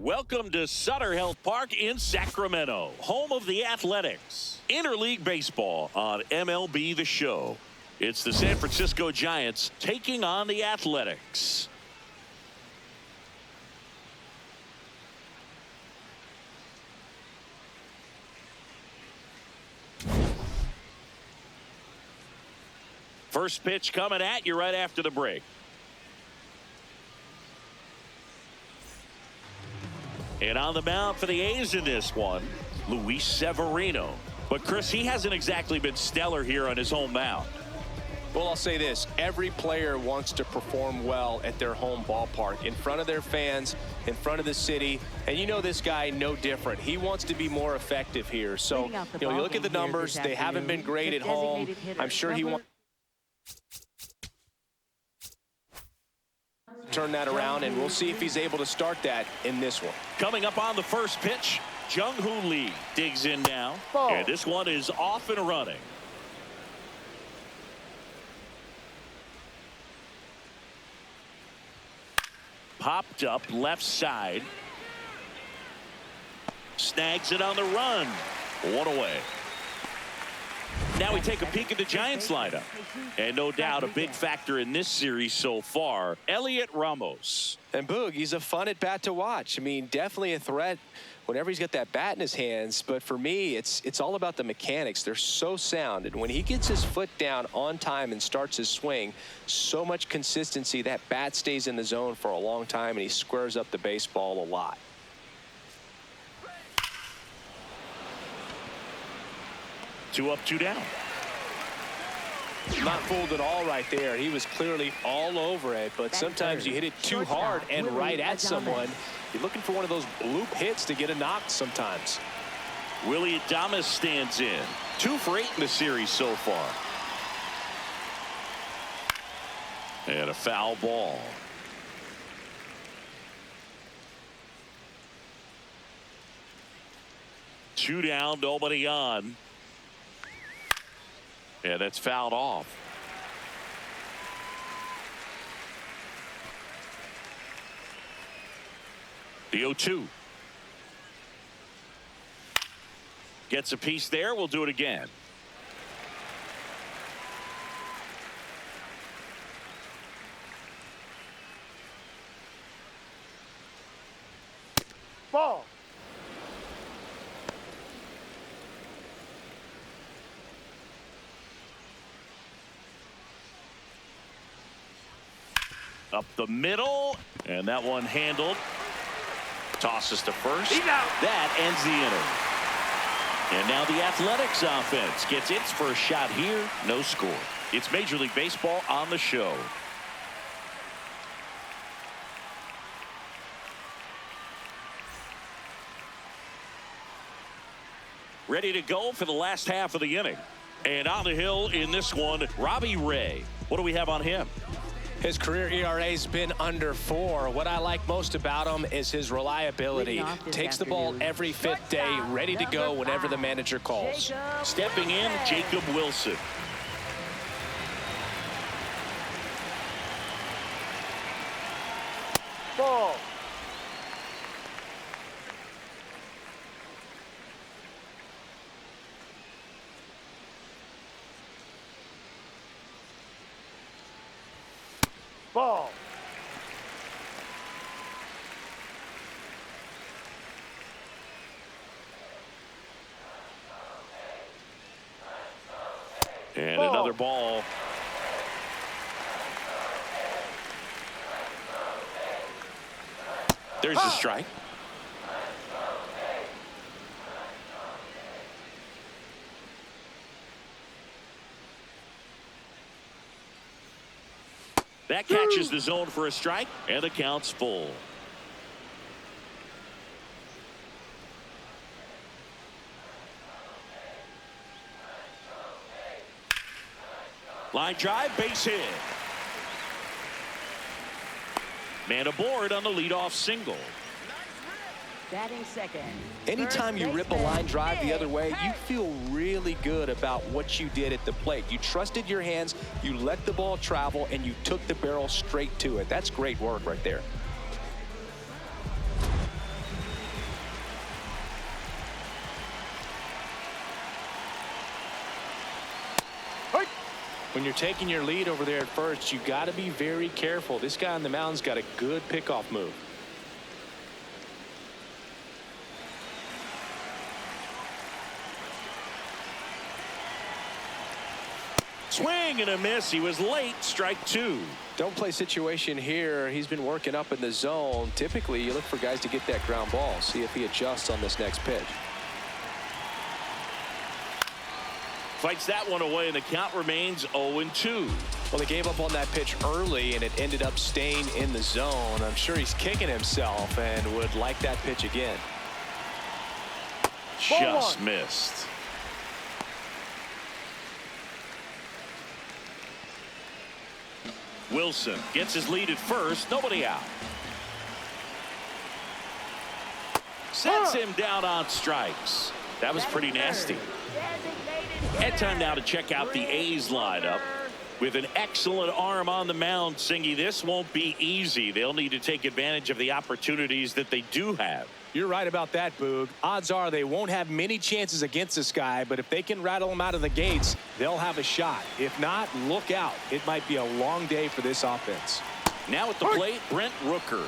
Welcome to Sutter Health Park in Sacramento, home of the Athletics. Interleague baseball on MLB The Show. It's the San Francisco Giants taking on the Athletics. First pitch coming at you right after the break. And on the mound for the A's in this one, Luis Severino. But, Chris, he hasn't exactly been stellar here on his home mound. Well, I'll say this. Every player wants to perform well at their home ballpark, in front of their fans, in front of the city. And you know this guy no different. He wants to be more effective here. So, you look at the numbers. They haven't been great at home. I'm sure he wants turn that around, and we'll see if he's able to start that in this one. Coming up on the first pitch, Jung-Hoo Lee digs in now. And this one is off and running. Popped up left side. Snags it on the run. One away. Now we take a peek at the Giants lineup. And no doubt a big factor in this series so far, Elliot Ramos. And Boog, he's a fun at bat to watch. I mean, definitely a threat whenever he's got that bat in his hands. But for me, it's all about the mechanics. They're so sound. And when he gets his foot down on time and starts his swing, so much consistency, that bat stays in the zone for a long time, and he squares up the baseball a lot. Two up, two down. Not fooled at all right there. He was clearly all over it, but sometimes you hit it too hard and right at someone. You're looking for one of those bloop hits to get a knock sometimes. Willie Adames stands in. 2 for 8 in the series so far. And a foul ball. Two down, nobody on. And that's fouled off. The 0-2. Gets a piece there. We'll do it again. Ball. Up the middle, and that one handled. Tosses to first. That ends the inning. And now the Athletics offense gets its first shot here. No score. It's Major League Baseball on the show. Ready to go for the last half of the inning. And on the hill in this one, Robbie Ray. What do we have on him? His career ERA's been under 4. What I like most about him is his reliability. Takes the ball every 5th day, ready to go whenever the manager calls. Stepping in, Jacob Wilson. Ball. Ball. And another ball. There's the strike. That catches the zone for a strike, and the count's full. Line drive, base hit. Man aboard on the leadoff single. Batting second. Anytime you rip a line drive the other way, you feel really good about what you did at the plate. You trusted your hands, you let the ball travel, and you took the barrel straight to it. That's great work right there. When you're taking your lead over there at first, you got to be very careful. This guy on the mound's got a good pickoff move. Swing and a miss. He was late. Strike two. Don't play situation here. He's been working up in the zone. Typically, you look for guys to get that ground ball. See if he adjusts on this next pitch. Fights that one away, and the count remains 0-2. Well, they gave up on that pitch early, and it ended up staying in the zone. I'm sure he's kicking himself and would like that pitch again. Just missed. Wilson gets his lead at first. Nobody out. Sets him down on strikes. That was pretty nasty. And time now to check out the A's lineup. With an excellent arm on the mound, Singy, this won't be easy. They'll need to take advantage of the opportunities that they do have. You're right about that, Boog. Odds are they won't have many chances against this guy, but if they can rattle him out of the gates, they'll have a shot. If not, look out. It might be a long day for this offense. Now at the plate, Brent Rooker.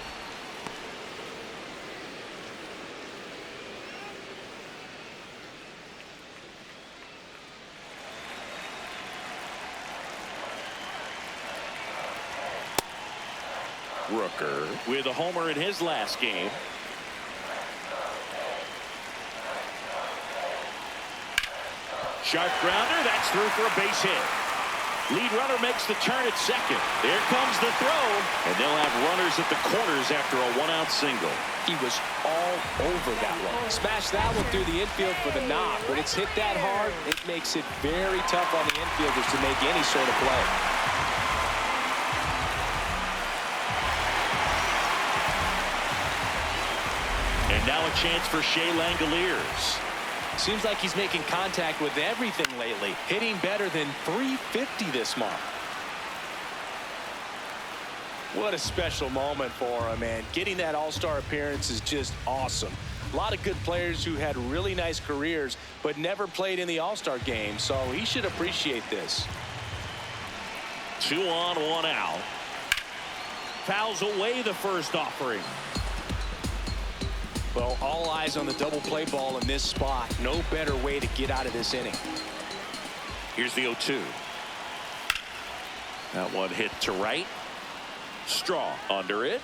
Rooker with a homer in his last game. Sharp grounder. That's through for a base hit. Lead runner makes the turn at second. There comes the throw, and they'll have runners at the corners after a one-out single. He was all over that one. Smashed that one through the infield for the knock. When it's hit that hard, it makes it very tough on the infielders to make any sort of play. And now a chance for Shea Langoliers. Seems like he's making contact with everything lately. Hitting better than .350 this month. What a special moment for him, man. Getting that all-star appearance is just awesome. A lot of good players who had really nice careers but never played in the all-star game, so he should appreciate this. 2 on, 1 out. Fouls away the first offering. Well, all eyes on the double play ball in this spot. No better way to get out of this inning. Here's the 0-2. That one hit to right. Straw under it.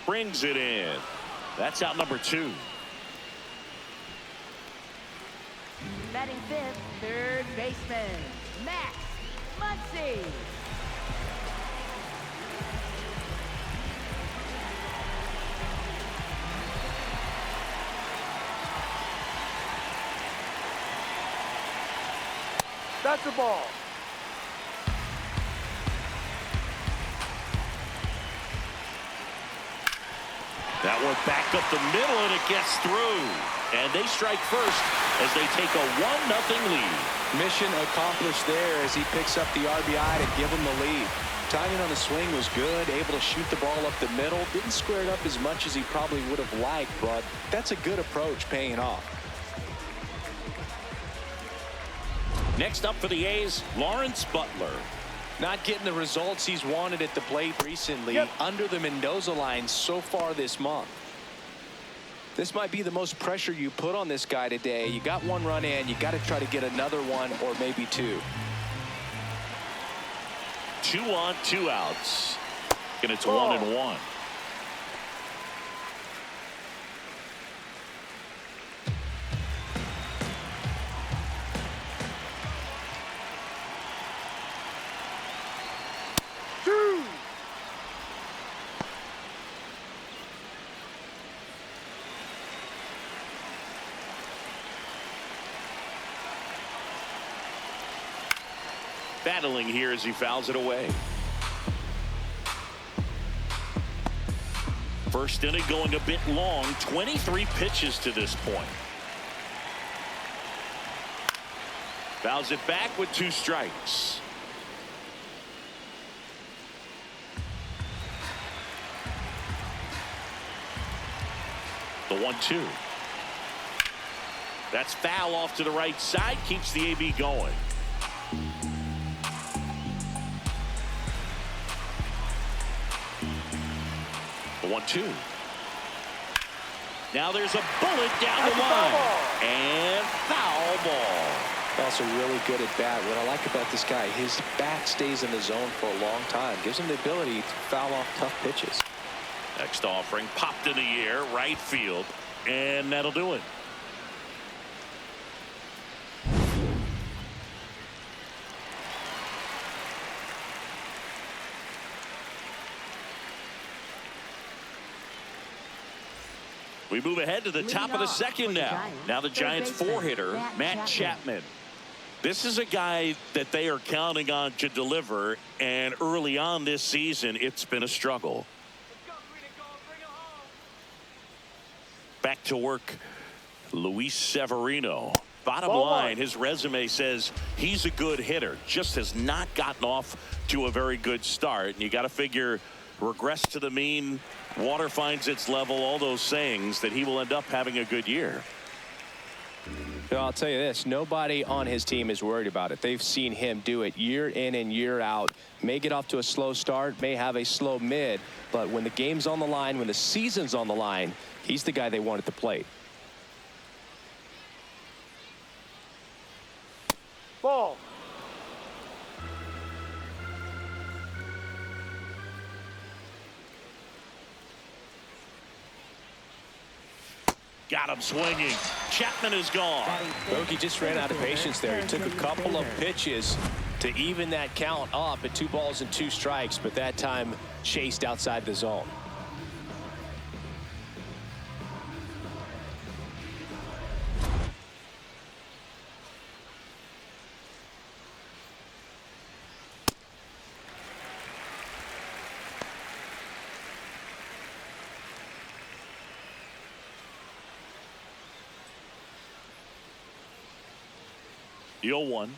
Brings it in. That's out number 2. Batting fifth, third baseman, Max Muncy. That's the ball. That one back up the middle, and it gets through. And they strike first as they take a 1-0 lead. Mission accomplished there as he picks up the RBI to give him the lead. Timing on the swing was good, able to shoot the ball up the middle. Didn't square it up as much as he probably would have liked, but that's a good approach paying off. Next up for the A's, Lawrence Butler. Not getting the results he's wanted at the plate recently. Under the Mendoza line so far this month. This might be the most pressure you put on this guy today. You got 1 run in. You got to try to get another one or maybe 2. 2 on, 2 outs. And it's 1-1. Battling here as he fouls it away. First inning going a bit long. 23 pitches to this point. Fouls it back with 2 strikes. The 1-2. That's foul off to the right side. Keeps the AB going. The 1-2. Now there's a bullet down the line. And foul ball. Also really good at bat. What I like about this guy, his bat stays in the zone for a long time. Gives him the ability to foul off tough pitches. Next offering popped in the air, right field, and that'll do it. We move ahead to the top of the second now. Now the Giants four-hitter, Matt Chapman. This is a guy that they are counting on to deliver, and early on this season, it's been a struggle. Back to work, Luis Severino. Bottom line, his resume says he's a good hitter, just has not gotten off to a very good start. And you got to figure, regress to the mean, water finds its level, all those sayings, that he will end up having a good year. I'll tell you this, nobody on his team is worried about it. They've seen him do it year in and year out. May get off to a slow start, may have a slow mid, but when the game's on the line, when the season's on the line, he's the guy they want at the plate. Ball. Got him swinging. Chapman is gone. Bogey just ran out of patience there. He took a couple of pitches to even that count up at 2 balls and 2 strikes, but that time chased outside the zone. The 0-1.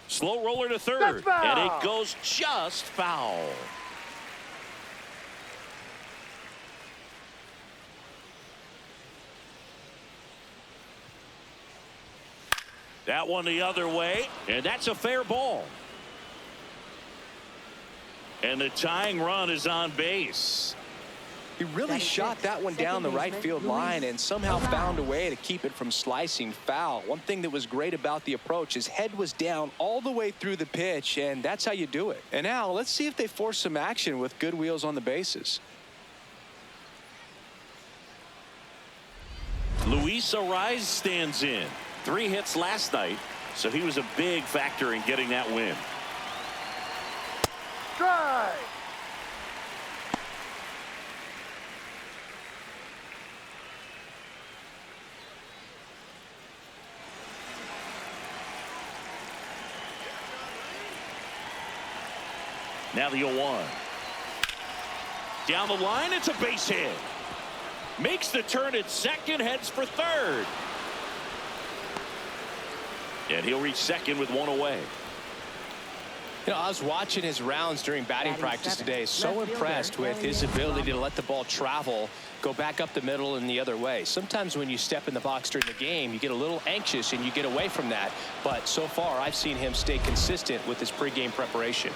Slow roller to third. And it goes just foul. That one the other way. And that's a fair ball. And the tying run is on base. He really shot that one down the right field line and somehow found a way to keep it from slicing foul. One thing that was great about the approach, his head was down all the way through the pitch, and that's how you do it. And now let's see if they force some action with good wheels on the bases. Luis Ariz stands in. 3 hits last night, so he was a big factor in getting that win. Strike. Now the 0-1. Down the line, it's a base hit. Makes the turn at second, heads for third. And he'll reach second with 1 away. You know, I was watching his rounds during batting practice today. So impressed with his ability to let the ball travel, go back up the middle and the other way. Sometimes when you step in the box during the game, you get a little anxious and you get away from that. But so far, I've seen him stay consistent with his pregame preparation.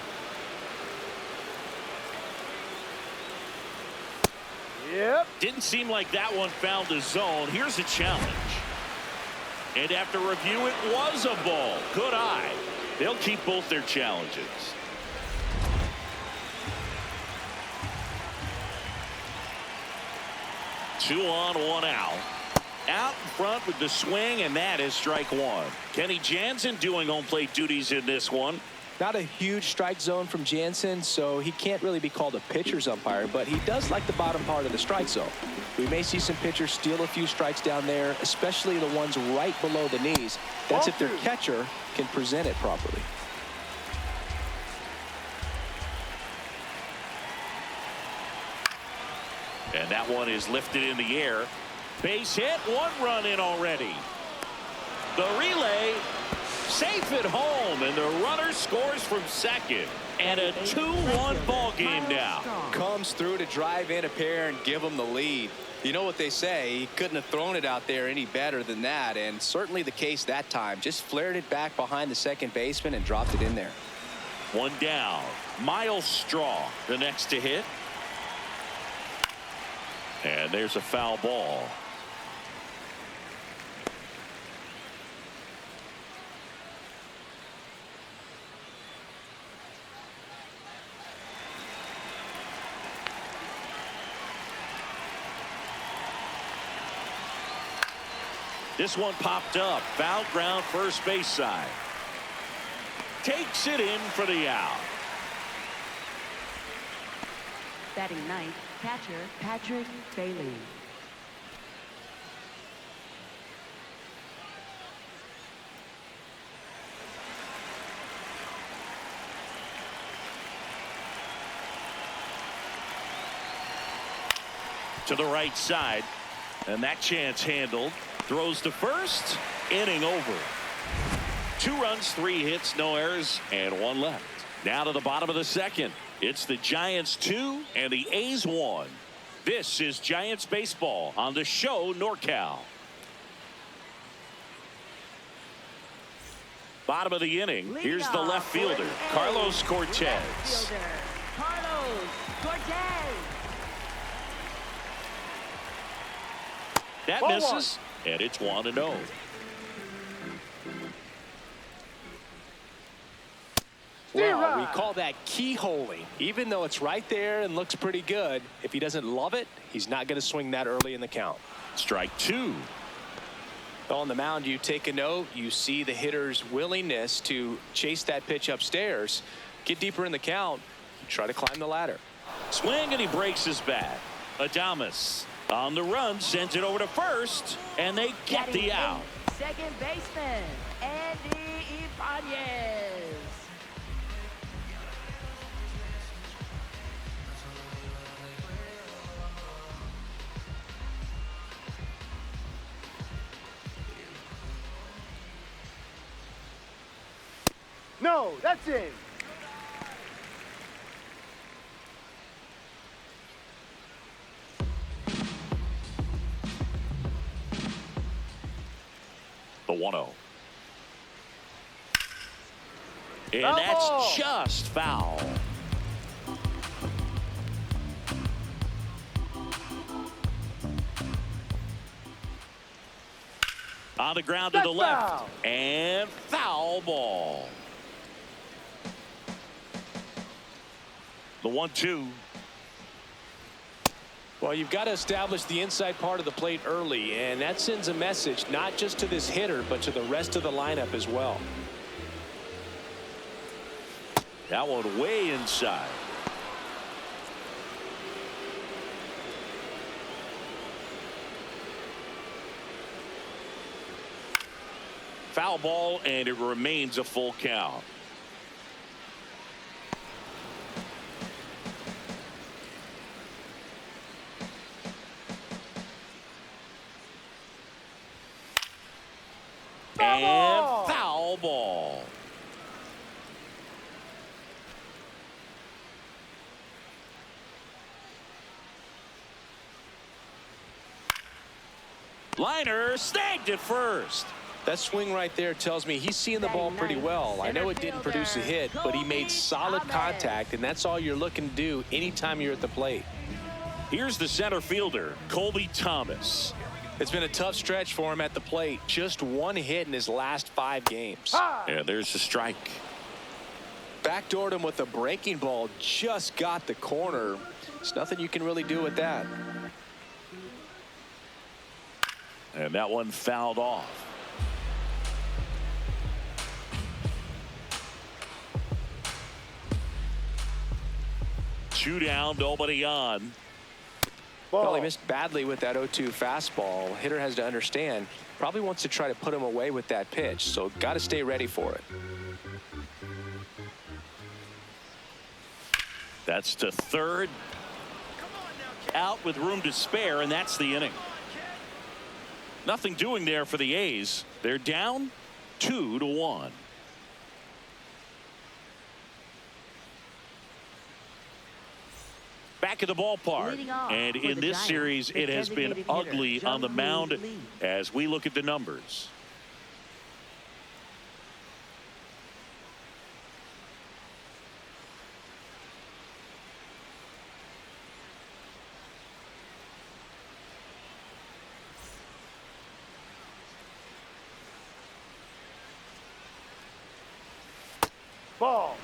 Yep. Didn't seem like that one found the zone. Here's a challenge. And after review, it was a ball. Good eye. They'll keep both their challenges. Two on, 1 out. Out in front with the swing, and that is strike 1. Kenny Jansen doing home plate duties in this one. Not a huge strike zone from Jansen, so he can't really be called a pitcher's umpire, but he does like the bottom part of the strike zone. We may see some pitchers steal a few strikes down there, especially the ones right below the knees. That's if their catcher can present it properly. And that one is lifted in the air. Base hit, 1 run in already. The relay safe at home, and the runner scores from second. And a 2-1 ball game now. Comes through to drive in a pair and give them the lead. You know what they say, he couldn't have thrown it out there any better than that, and certainly the case that time. Just flared it back behind the second baseman and dropped it in there. One down. Miles Straw, the next to hit. And there's a foul ball. This one popped up. Foul ground, first base side. Takes it in for the out. Batting ninth, catcher Patrick Bailey. To the right side. And that chance handled. Throws to first. Inning over. 2 runs, 3 hits, no errors, and 1 left. Now to the bottom of the second. It's the Giants 2 and the A's 1. This is Giants baseball on the show NorCal. Bottom of the inning. Here's the left fielder, Carlos Cortez. Carlos Cortez. That misses, and it's 1-0. Well, we call that keyholing. Even though it's right there and looks pretty good, if he doesn't love it, he's not going to swing that early in the count. Strike 2. On the mound, you take a note. You see the hitter's willingness to chase that pitch upstairs, get deeper in the count, try to climb the ladder. Swing, and he breaks his bat. Adames on the run, sends it over to first, and they get the out. Second baseman, Andy Ibanez. No, that's it. The 1-0. And that's just foul. On the ground to the left. And foul ball. The 1-2. Well, you've got to establish the inside part of the plate early, and that sends a message not just to this hitter, but to the rest of the lineup as well. That one way inside. Foul ball, and it remains a full count. And foul ball. Liner snagged it first. That swing right there tells me he's seeing the ball pretty well. I know it didn't produce a hit, but he made solid contact, and that's all you're looking to do anytime you're at the plate. Here's the center fielder, Colby Thomas. It's been a tough stretch for him at the plate. Just 1 hit in his last 5 games. And there's the strike. Backdoored him with a breaking ball. Just got the corner. There's nothing you can really do with that. And that one fouled off. Two down, nobody on. Well, he missed badly with that 0-2 fastball. Hitter has to understand, probably wants to try to put him away with that pitch, so got to stay ready for it. That's to third. Out with room to spare, and that's the inning. Nothing doing there for the A's. They're down 2-1. back at the ballpark. Leading off And for in the this Giants, series, the it has been designated hitter, ugly on the Jung-Hoo mound Lee. as we look at the numbers. Ball.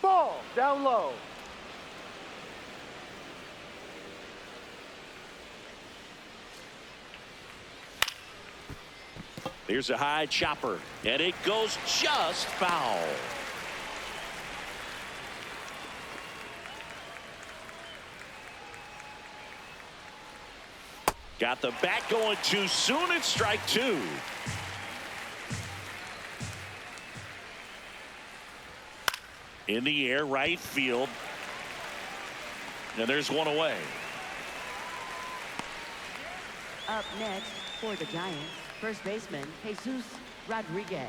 Ball. Down low. Here's a high chopper, and it goes just foul. Got the bat going too soon. It's strike two. In the air, right field. And there's one away. Up next for the Giants, first baseman Jesus Rodriguez.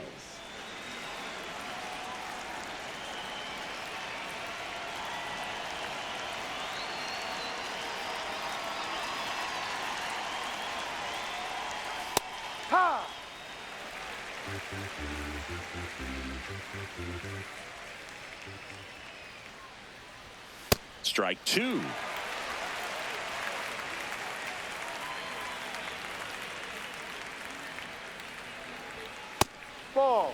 Ha! Strike two. Ball.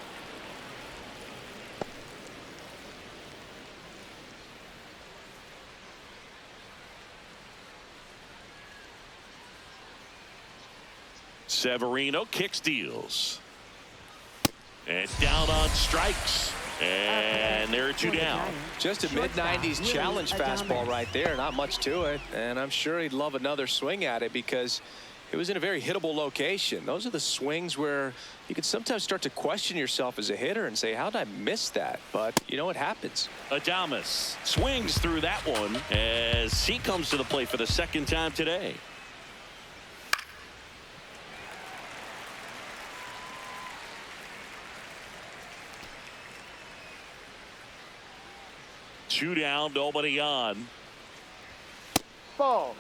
Severino kicks, deals. And down on strikes. And there are two down. Just a mid-90s challenge fastball right there. Not much to it. And I'm sure he'd love another swing at it because it was in a very hittable location. Those are the swings where you can sometimes start to question yourself as a hitter and say, how did I miss that? But you know what happens. Adames swings through that one as he comes to the plate for the second time today. Two down, nobody on. Ball.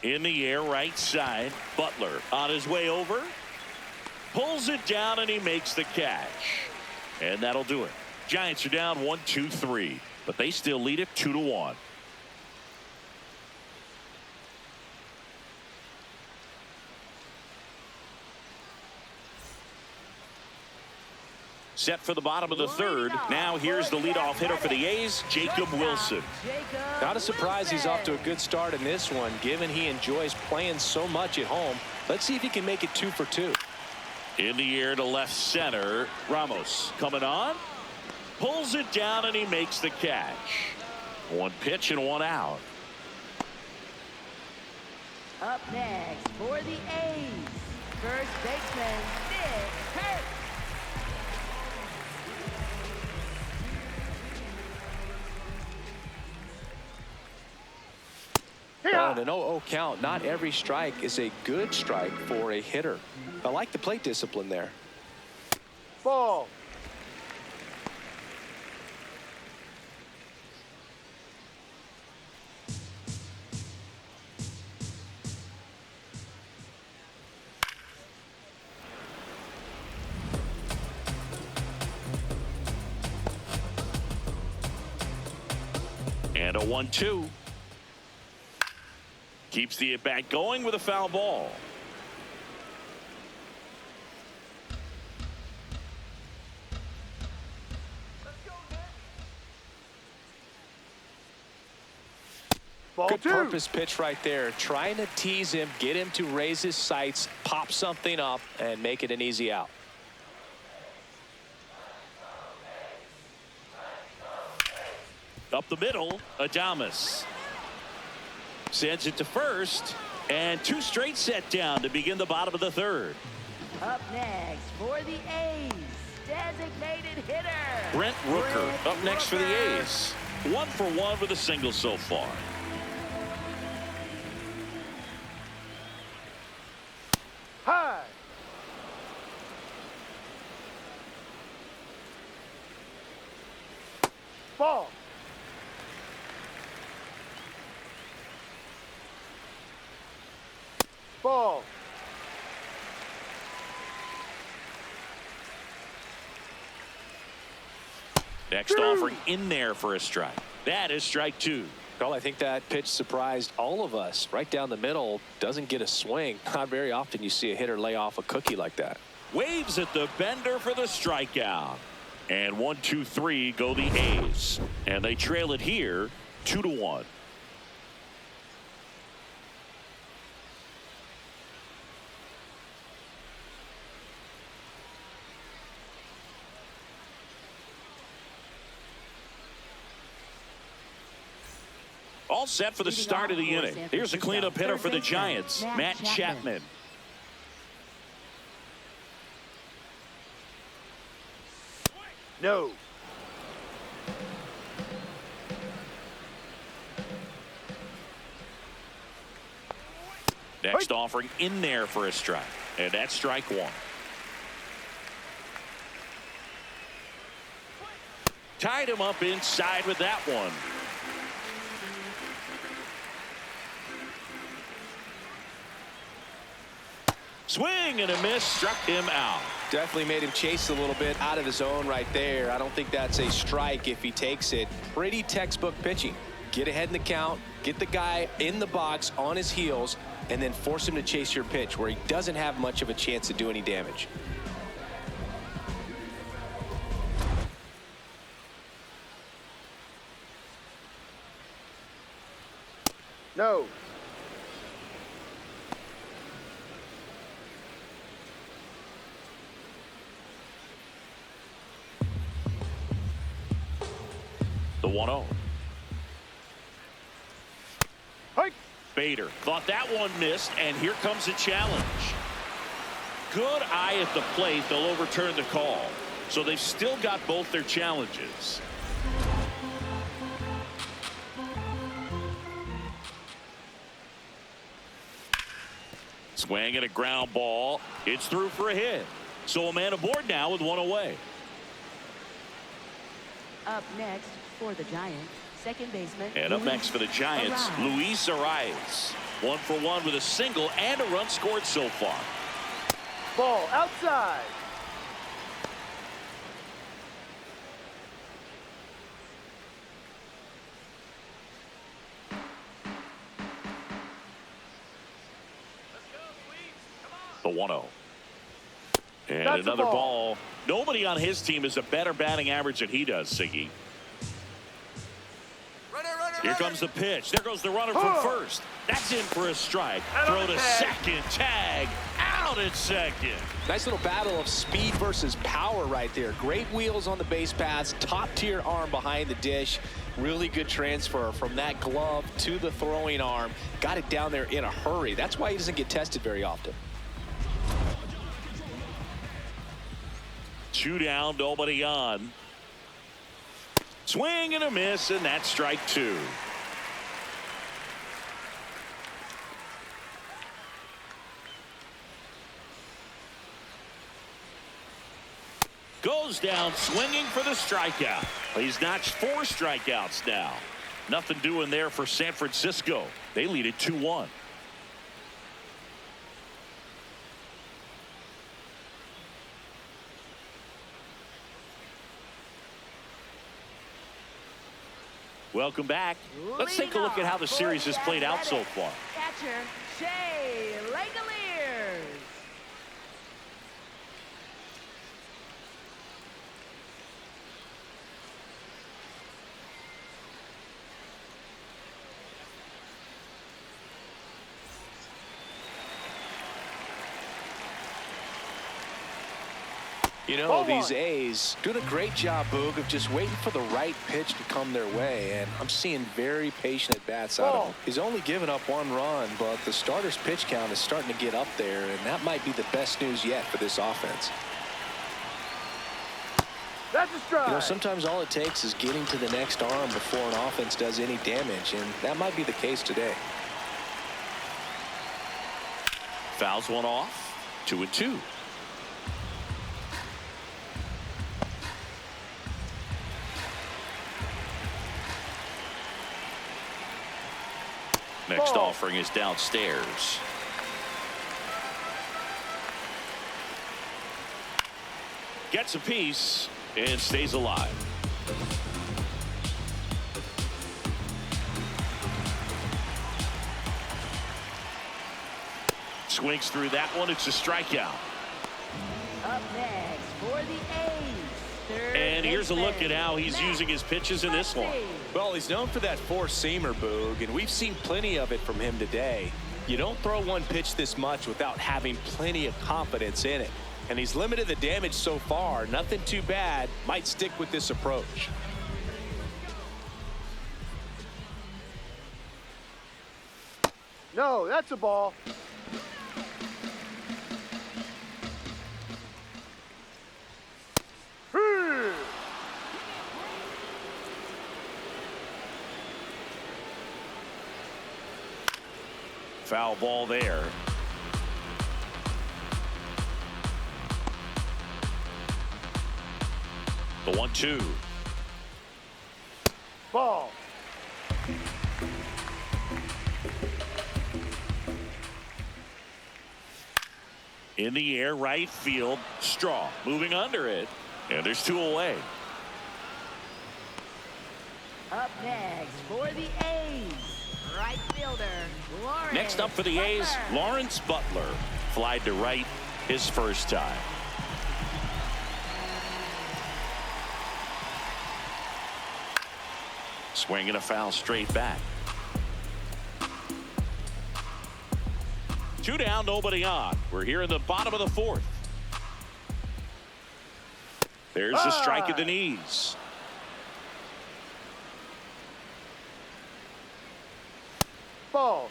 In the air, right side. Butler on his way over. Pulls it down and he makes the catch. And that'll do it. Giants are down 1-2-3, but they still lead it 2-1. Set for the bottom of the third. Now here's the leadoff hitter for the A's, Jacob Wilson. Not a surprise he's off to a good start in this one, given he enjoys playing so much at home. Let's see if he can make it 2 for 2. In the air to left center. Ramos coming on. Pulls it down and he makes the catch. One pitch and one out. Up next for the A's, first baseman Nick Hurt. On an 0-0 count, not every strike is a good strike for a hitter. I like the plate discipline there. Ball. And a 1-2. Keeps the at-bat going with a foul ball. Ball Good two. purpose pitch right there. Trying to tease him, get him to raise his sights, pop something up, and make it an easy out. Up the middle, Adames sends it to first, and two straight set down to begin the bottom of the third. Up next for the A's, designated hitter, Brent Rooker Brent up next for the Rooker. A's. 1 for 1 with a single so far. High. Ball. Ball. Next offering in there for a strike. That is strike 2. Well, I think that pitch surprised all of us. Right down the middle, doesn't get a swing. Not very often you see a hitter lay off a cookie like that. Waves at the bender for the strikeout. And 1, 2, 3 go the A's. And they trail it here 2-1. All set for the start of the inning. Here's a cleanup hitter for the Giants, Matt Chapman. No. Next offering in there for a strike. And that's strike 1. Tied him up inside with that one. Swing and a miss, struck him out. Definitely made him chase a little bit out of his zone right there. I don't think that's a strike if he takes it. Pretty textbook pitching. Get ahead in the count, get the guy in the box on his heels, and then force him to chase your pitch where he doesn't have much of a chance to do any damage. No. The 1-0. Hike. Bader thought that one missed, and here comes a challenge. Good eye at the plate. They'll overturn the call. So they've still got both their challenges. Swing and a ground ball. It's through for a hit. So a man aboard now with one away. Up next for the Giants, second baseman. And up next for the Giants, Luis Arias. 1 for 1 with a single and a run scored so far. Ball outside. The 1-0. And That's a another ball. ball. Nobody on his team has a better batting average than he does, Siggy. Here comes the pitch. There goes the runner from first. That's in for a strike. Throw to second. Tag. Out at second. Nice little battle of speed versus power right there. Great wheels on the base paths. Top tier arm behind the dish. Really good transfer from that glove to the throwing arm. Got it down there in a hurry. That's why he doesn't get tested very often. 2 down, nobody on. Swing and a miss, and that's strike 2. Goes down swinging for the strikeout. He's notched 4 strikeouts now. Nothing doing there for San Francisco. They lead it 2-1. Welcome back. Let's take a look at how the series has played out so far. Catcher Shea Langoliers. You know, Ball these one. A's doing a great job, Boog, of just waiting for the right pitch to come their way, and I'm seeing very patient at-bats out of Ball. him. He's only given up 1 run, but the starter's pitch count is starting to get up there, and that might be the best news yet for this offense. That's a strike. You know, sometimes all it takes is getting to the next arm before an offense does any damage, and that might be the case today. Fouls one off. 2-2. Next Ball. offering is downstairs. Gets a piece and stays alive. Swings through that one. It's a strikeout. Up next for the A's, third And here's a look baseman, at how he's Matt using his pitches in this one. Murphy. Well, he's known for that four-seamer, Boog, and we've seen plenty of it from him today. You don't throw one pitch this much without having plenty of confidence in it. And he's limited the damage so far. Nothing too bad. Might stick with this approach. No, that's a ball. Foul ball there. The 1-2. Ball. In the air, right field. Straw moving under it. And there's 2 away. Up next for the A's, right fielder, Lawrence Next up for the A's, Butler. Lawrence Butler. Flied to right his first time. Swinging a foul straight back. 2 down, nobody on. We're here in the bottom of the 4th. There's a strike at the knees. Ball.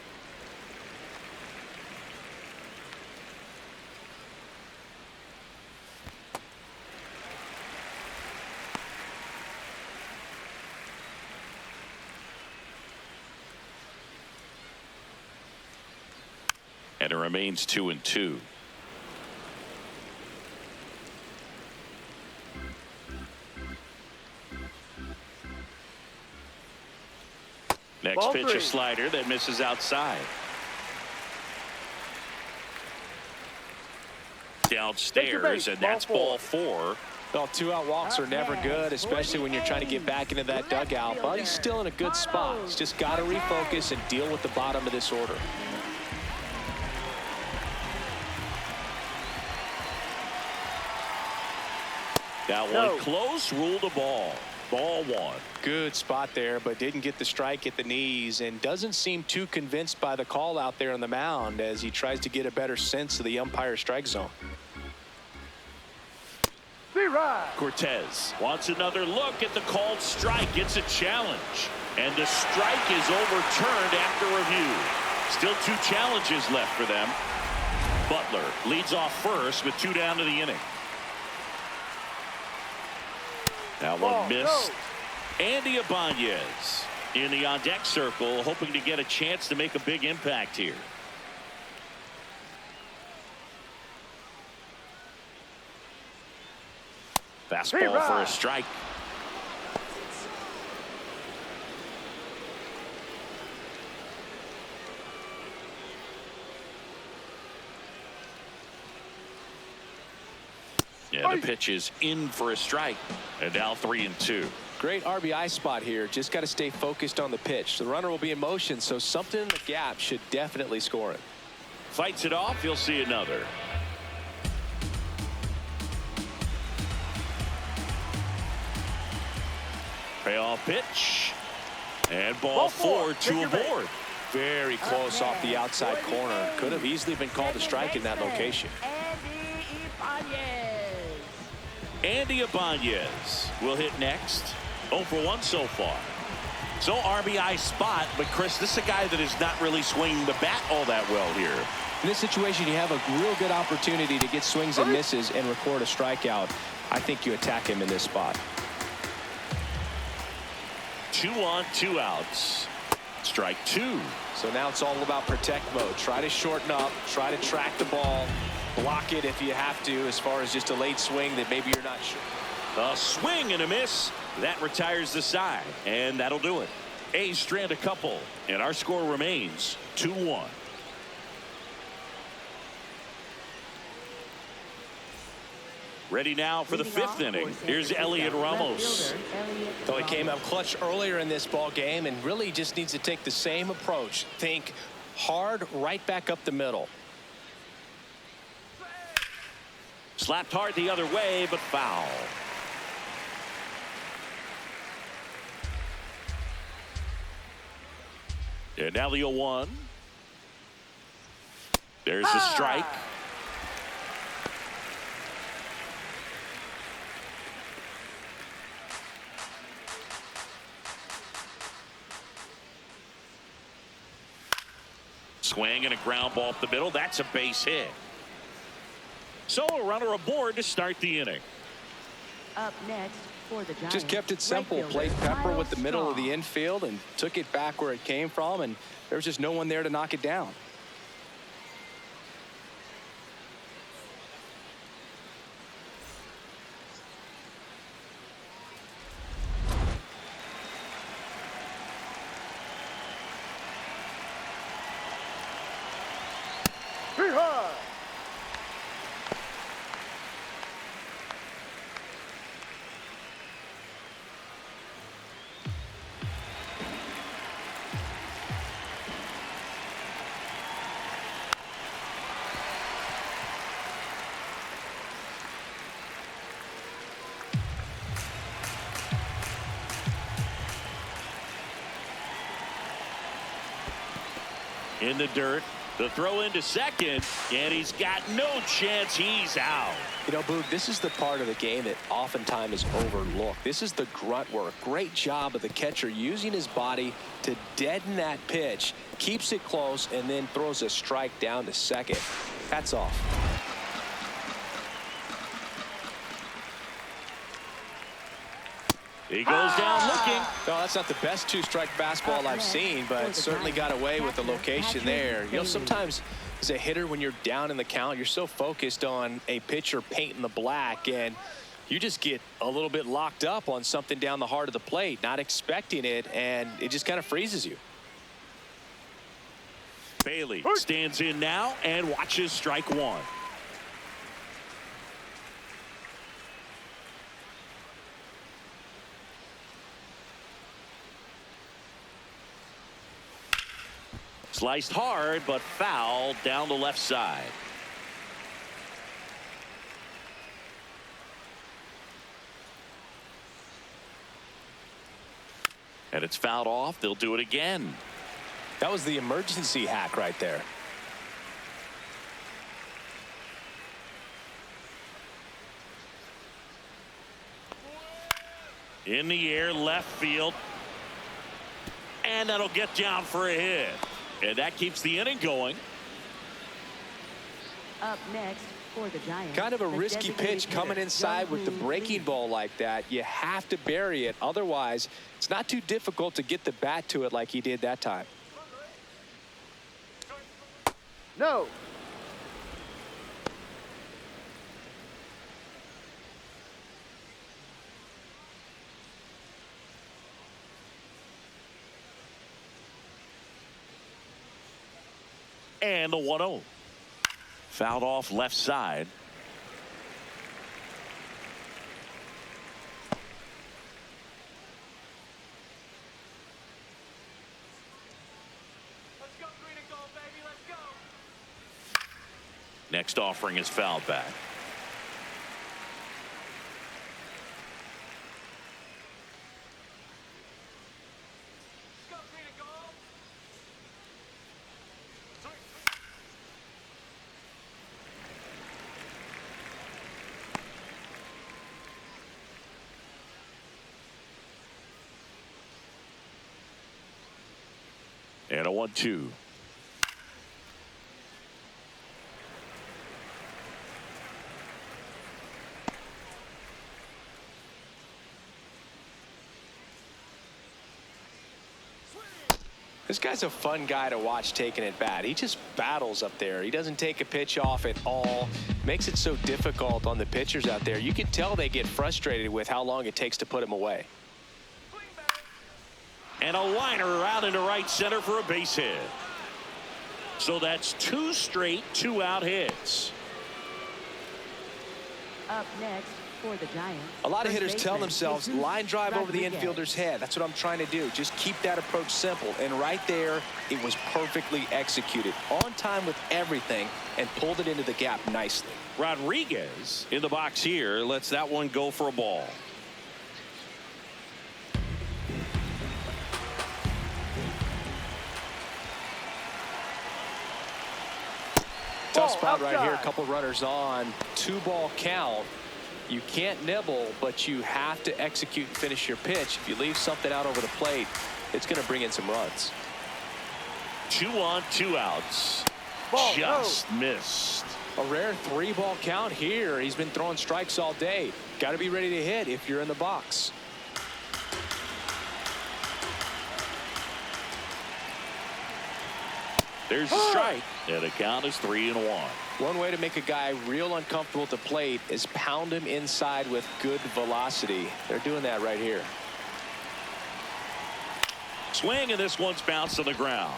And it remains 2-2. Next Ball pitch, 3. a slider that misses outside. Downstairs, base, and ball that's 4. ball 4. Well, 2-out walks are never good, especially when you're trying to get back into that dugout, but he's still in a good spot. He's just got to refocus and deal with the bottom of this order. That one close, ruled a ball. Ball 1. Good spot there, but didn't get the strike at the knees and doesn't seem too convinced by the call out there on the mound as he tries to get a better sense of the umpire's strike zone. B-Ride. Cortez wants another look at the called strike. It's a challenge. And the strike is overturned after review. Still 2 challenges left for them. Butler leads off first with 2 down to the inning. That one missed. Andy Ibanez in the on-deck circle, hoping to get a chance to make a big impact here. Fastball for a strike. Yeah, the pitch is in for a strike. And now 3-2. Great RBI spot here. Just got to stay focused on the pitch. The runner will be in motion, so something in the gap should definitely score it. Fights it off. You'll see another. Payoff pitch. And ball 4, 2 aboard. Very close off the outside corner. Could have easily been called a strike in that location. Andy Ibanez. Andy Ibanez will hit next. 0 for 1 so far. So RBI spot, but Chris, this is a guy that is not really swinging the bat all that well here. In this situation, you have a real good opportunity to get swings and misses and record a strikeout. I think you attack him in this spot. 2 on, 2 outs. Strike 2. So now it's all about protect mode. Try to shorten up, try to track the ball, block it if you have to, as far as just a late swing that maybe you're not sure. A swing and a miss. That retires the side, and that'll do it. A's strand a couple, and our score remains 2-1. Ready now for the 5th inning. Here's Elliot Ramos. So he came up clutch earlier in this ball game and really just needs to take the same approach. Think hard right back up the middle. Slapped hard the other way, but foul. And now the 0-1. There's the strike. Swing and a ground ball up the middle. That's a base hit. So a runner aboard to start the inning. Up next for the Giants. Just kept it simple. Played pepper with the middle of the infield and took it back where it came from, and there was just no one there to knock it down. Hee-haw! In the dirt. The throw into second, and he's got no chance. He's out. You know, Boog, this is the part of the game that oftentimes is overlooked. This is the grunt work. Great job of the catcher using his body to deaden that pitch, keeps it close, and then throws a strike down to second. Hats off. He goes down looking. No, that's not the best two-strike fastball I've seen, but certainly got away with the location there. You know, sometimes as a hitter, when you're down in the count, you're so focused on a pitcher painting the black, and you just get a little bit locked up on something down the heart of the plate, not expecting it, and it just kind of freezes you. Bailey stands in now and watches strike 1. Sliced hard, but foul down the left side. And it's fouled off. They'll do it again. That was the emergency hack right there. In the air, left field. And that'll get down for a hit. And that keeps the inning going. Up next for the Giants. Kind of a the risky pitch designated coming hitter, inside with the Young breaking Lee. ball like that. You have to bury it. Otherwise, it's not too difficult to get the bat to it like he did that time. No. And the 1-0. Fouled off left side. Let's go green and gold, baby. Let's go. Next offering is fouled back. Let's go green and gold. And a 1-2. This guy's a fun guy to watch taking at bat. He just battles up there. He doesn't take a pitch off at all. Makes it so difficult on the pitchers out there. You can tell they get frustrated with how long it takes to put him away. And a liner out into right center for a base hit. So that's 2 straight 2-out hits. Up next for the Giants. A lot of first hitters tell baseman, themselves, Jesus line drive over the Rodriguez. infielder's head. That's what I'm trying to do. Just keep that approach simple. And right there, it was perfectly executed. On time with everything and pulled it into the gap nicely. Rodriguez in the box here lets that one go for a ball. Tough spot right here. A outside. couple runners on. 2-ball count. You can't nibble, but you have to execute and finish your pitch. If you leave something out over the plate, it's going to bring in some runs. 2 on, 2 outs. Ball, Just missed. A rare 3-ball count here. He's been throwing strikes all day. Got to be ready to hit if you're in the box. There's a strike. And the count is 3-1. One way to make a guy real uncomfortable at the plate is pound him inside with good velocity. They're doing that right here. Swing, and this one's bounced to the ground.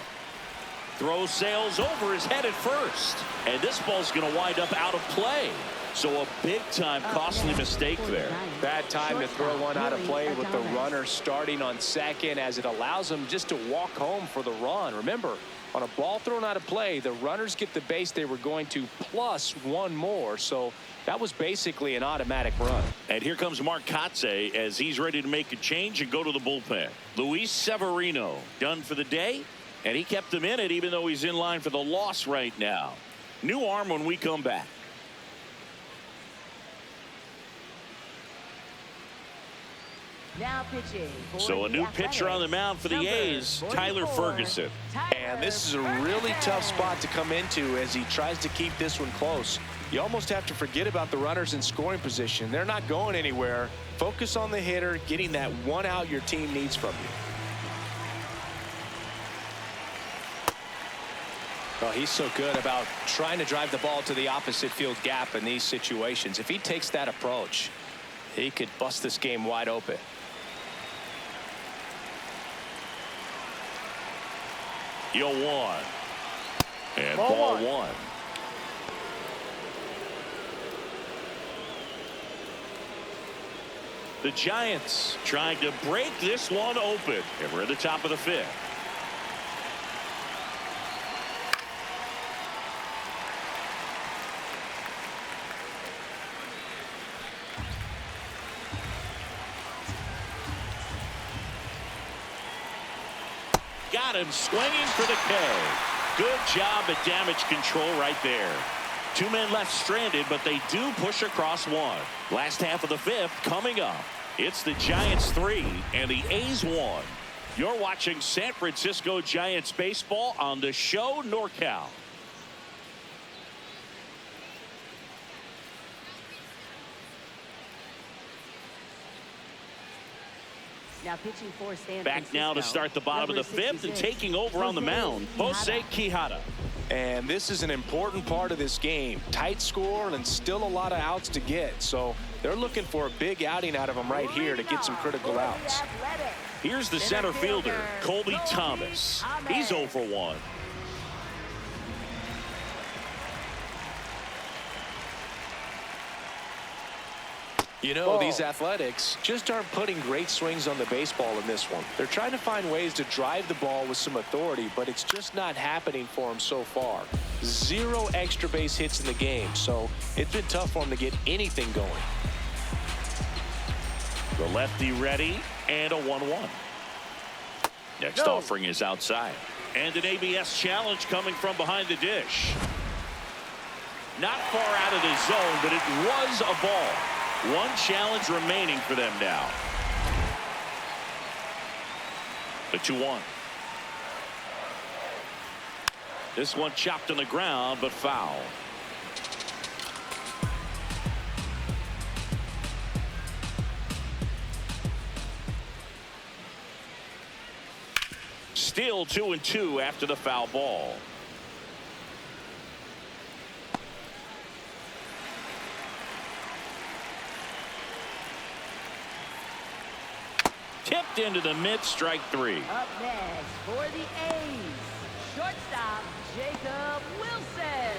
Throw sails over his head at first. And this ball's going to wind up out of play. So a big-time costly mistake there. Bad time to throw one out of play with the runner starting on second, as it allows him just to walk home for the run. Remember, on a ball thrown out of play, the runners get the base they were going to plus 1 more. So that was basically an automatic run. And here comes Mark Kotze as he's ready to make a change and go to the bullpen. Luis Severino done for the day, and he kept him in it even though he's in line for the loss right now. New arm when we come back. Now pitching. for So a the new pitcher on the Athletics, mound for the number A's, Tyler 44, Ferguson. And this is a really tough spot to come into as he tries to keep this one close. You almost have to forget about the runners in scoring position. They're not going anywhere. Focus on the hitter, getting that 1 out your team needs from you. Well, he's so good about trying to drive the ball to the opposite field gap in these situations. If he takes that approach, he could bust this game wide open. Yo 1. And Ball ball 1. 1. The Giants trying to break this one open. And we're at the top of the 5th. Got him swinging for the K. Good job at damage control right there. 2 men left stranded, but they do push across 1. Last half of the 5th coming up. It's the Giants 3 and the A's 1. You're watching San Francisco Giants baseball on the show NorCal. Now pitching for San Back now to Francisco, start the bottom of the number 5th and 66, taking over on the mound, Jose Quijada. And this is an important part of this game. Tight score and still a lot of outs to get. So they're looking for a big outing out of him right here to get some critical outs. Here's the center fielder, Colby Thomas. He's 0 for 1. You know, these Athletics just aren't putting great swings on the baseball in this one. They're trying to find ways to drive the ball with some authority, but it's just not happening for them so far. 0 extra base hits in the game, so it's been tough for them to get anything going. The lefty ready, and a 1-1. Next offering is outside. And an ABS challenge coming from behind the dish. Not far out of the zone, but it was a ball. 1 challenge remaining for them now. The 2-1. This one chopped on the ground, but foul. Still 2-2 after the foul ball. Tipped into the mid, strike three. Up next for the A's, shortstop Jacob Wilson.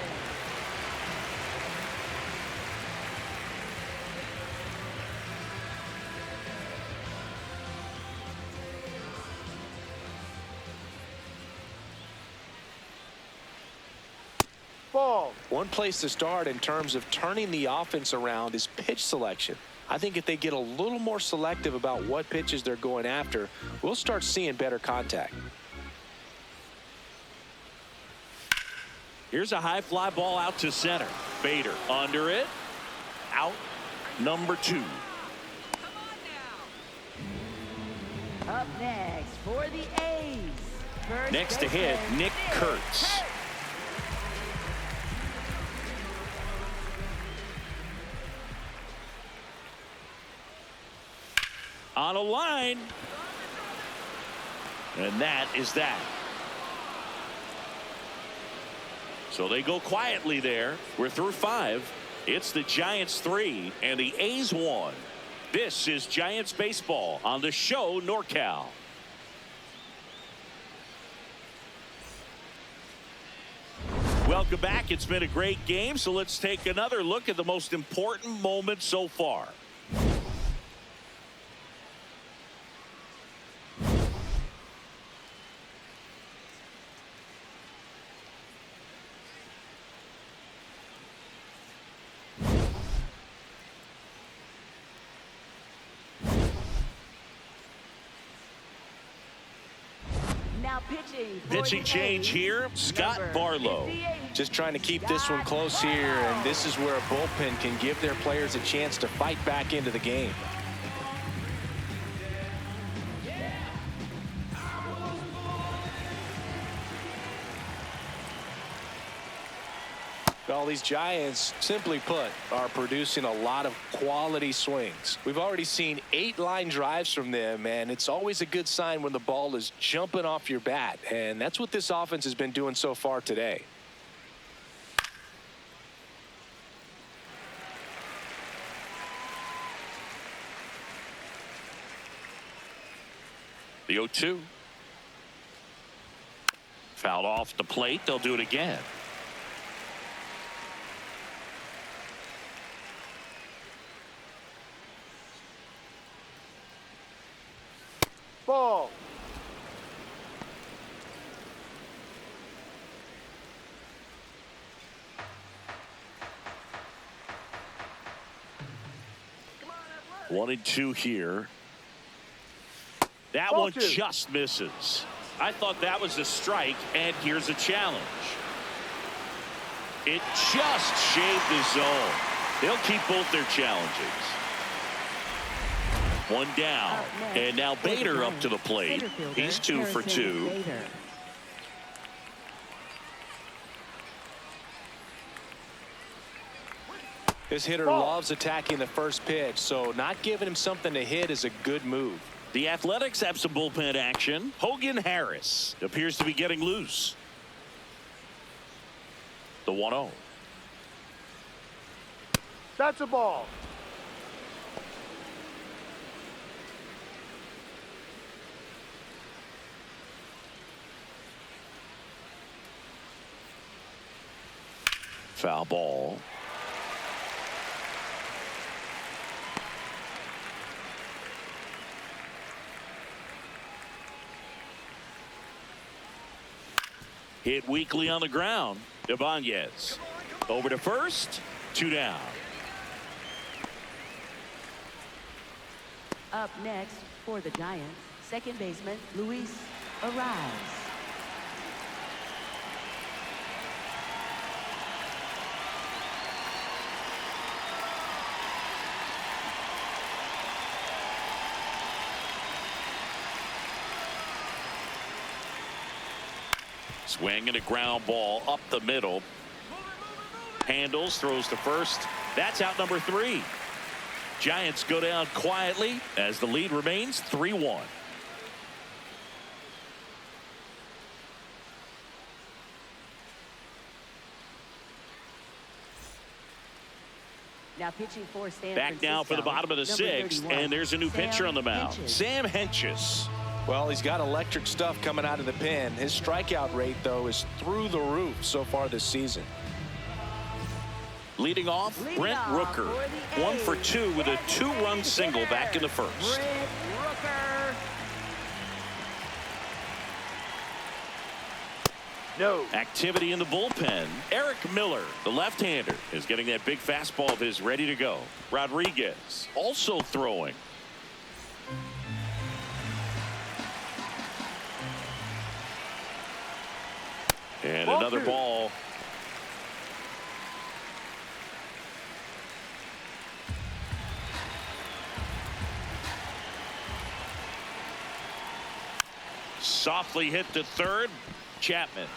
Ball. One place to start in terms of turning the offense around is pitch selection. I think if they get a little more selective about what pitches they're going after, we'll start seeing better contact. Here's a high fly ball out to center. Bader under it. Out. Number 2. Up next for the A's, first Next to hit, baseman, Nick Kurtz. On a line. And that is that. So they go quietly there. We're through 5. It's the Giants 3 and the A's 1. This is Giants baseball on the show NorCal. Welcome back. It's been a great game, so let's take another look at the most important moment so far. Now pitching Pitching change here, Scott Barlow. Just trying to keep this one close here, and this is where a bullpen can give their players a chance to fight back into the game. Well, these Giants, simply put, are producing a lot of quality swings. We've already seen 8 line drives from them, and it's always a good sign when the ball is jumping off your bat, and that's what this offense has been doing so far today. The 0-2. Fouled off the plate. They'll do it again. Ball. One and 2 here. That Ball one 2. just misses. I thought that was a strike, and here's a challenge. It just shaved the zone. They'll keep both their challenges. One down, and now Bader up to the plate. He's 2 for 2. This hitter loves attacking the first pitch, so not giving him something to hit is a good move. The Athletics have some bullpen action. Hogan Harris appears to be getting loose. The 1-0. That's a ball. Foul ball. Hit weakly on the ground. Ibanez over to first. 2 down. Up next for the Giants, second baseman Luis Ariz. Swing and a ground ball up the middle. Handles, throws to first. That's out number 3. Giants go down quietly as the lead remains 3-1. Now pitching for San Back now for the Francisco, bottom of the number 6th, 31, and there's a new pitcher on the mound. Hentges. Sam Hentges. Well, he's got electric stuff coming out of the pen. His strikeout rate, though, is through the roof so far this season. Leading off, Leading Brent off Rooker. for the 1 for A's. 2 with a That's 2-run the single hitter, back in the first. Brent Rooker. No. Activity in the bullpen. Eric Miller, the left-hander, is getting that big fastball of his ready to go. Rodriguez also throwing. And Ball another 2. ball. Softly hit to third. Chapman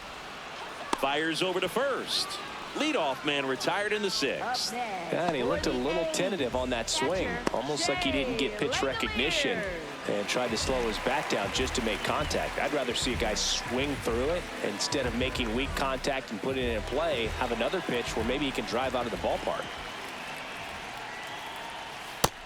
fires over to first. Leadoff man retired in the Up 6th. next Yeah, and he for looked a the little A's, tentative on that swing, catcher, almost like he didn't get pitch Shea recognition Langeliers. and tried to slow his bat down just to make contact. I'd rather see a guy swing through it instead of making weak contact and putting it in play, have another pitch where maybe he can drive out of the ballpark.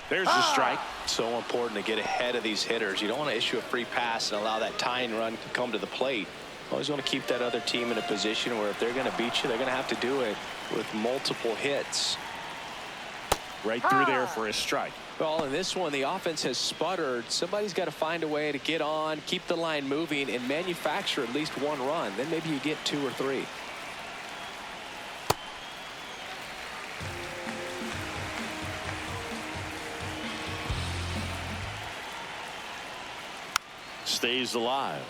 There's the strike. So important to get ahead of these hitters. You don't want to issue a free pass and allow that tying run to come to the plate. Always want to keep that other team in a position where if they're going to beat you, they're going to have to do it with multiple hits. Right through there for a strike. Well, in this one, the offense has sputtered. Somebody's got to find a way to get on, keep the line moving, and manufacture at least 1 run. Then maybe you get 2 or 3. Stays alive.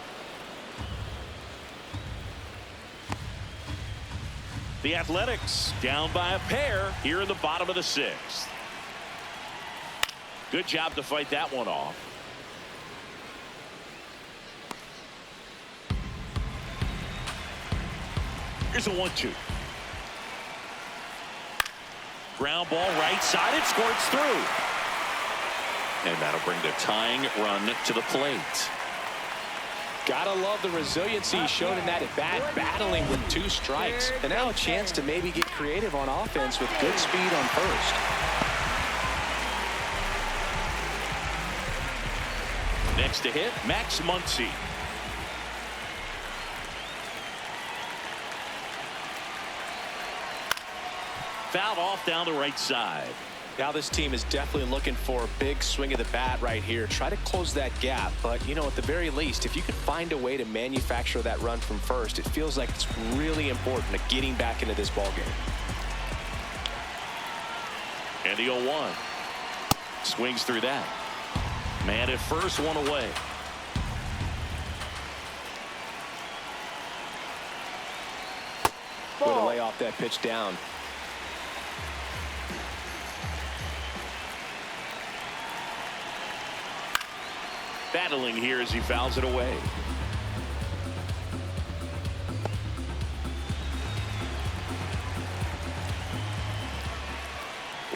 The Athletics down by a pair here in the bottom of the 6th. Good job to fight that one off. Here's a 1-2. Ground ball right side. It squirts through. And that'll bring the tying run to the plate. Gotta love the resiliency he showed in that at bat, battling with 2 strikes. And now a chance to maybe get creative on offense with good speed on first. Next to hit, Max Muncy. Fouled off down the right side. Now this team is definitely looking for a big swing of the bat right here. Try to close that gap. But, you know, at the very least, if you could find a way to manufacture that run from first, it feels like it's really important to getting back into this ballgame. And the 0-1. Swings through that. Man at first, 1 away. Way to lay off that pitch down. Battling here as he fouls it away.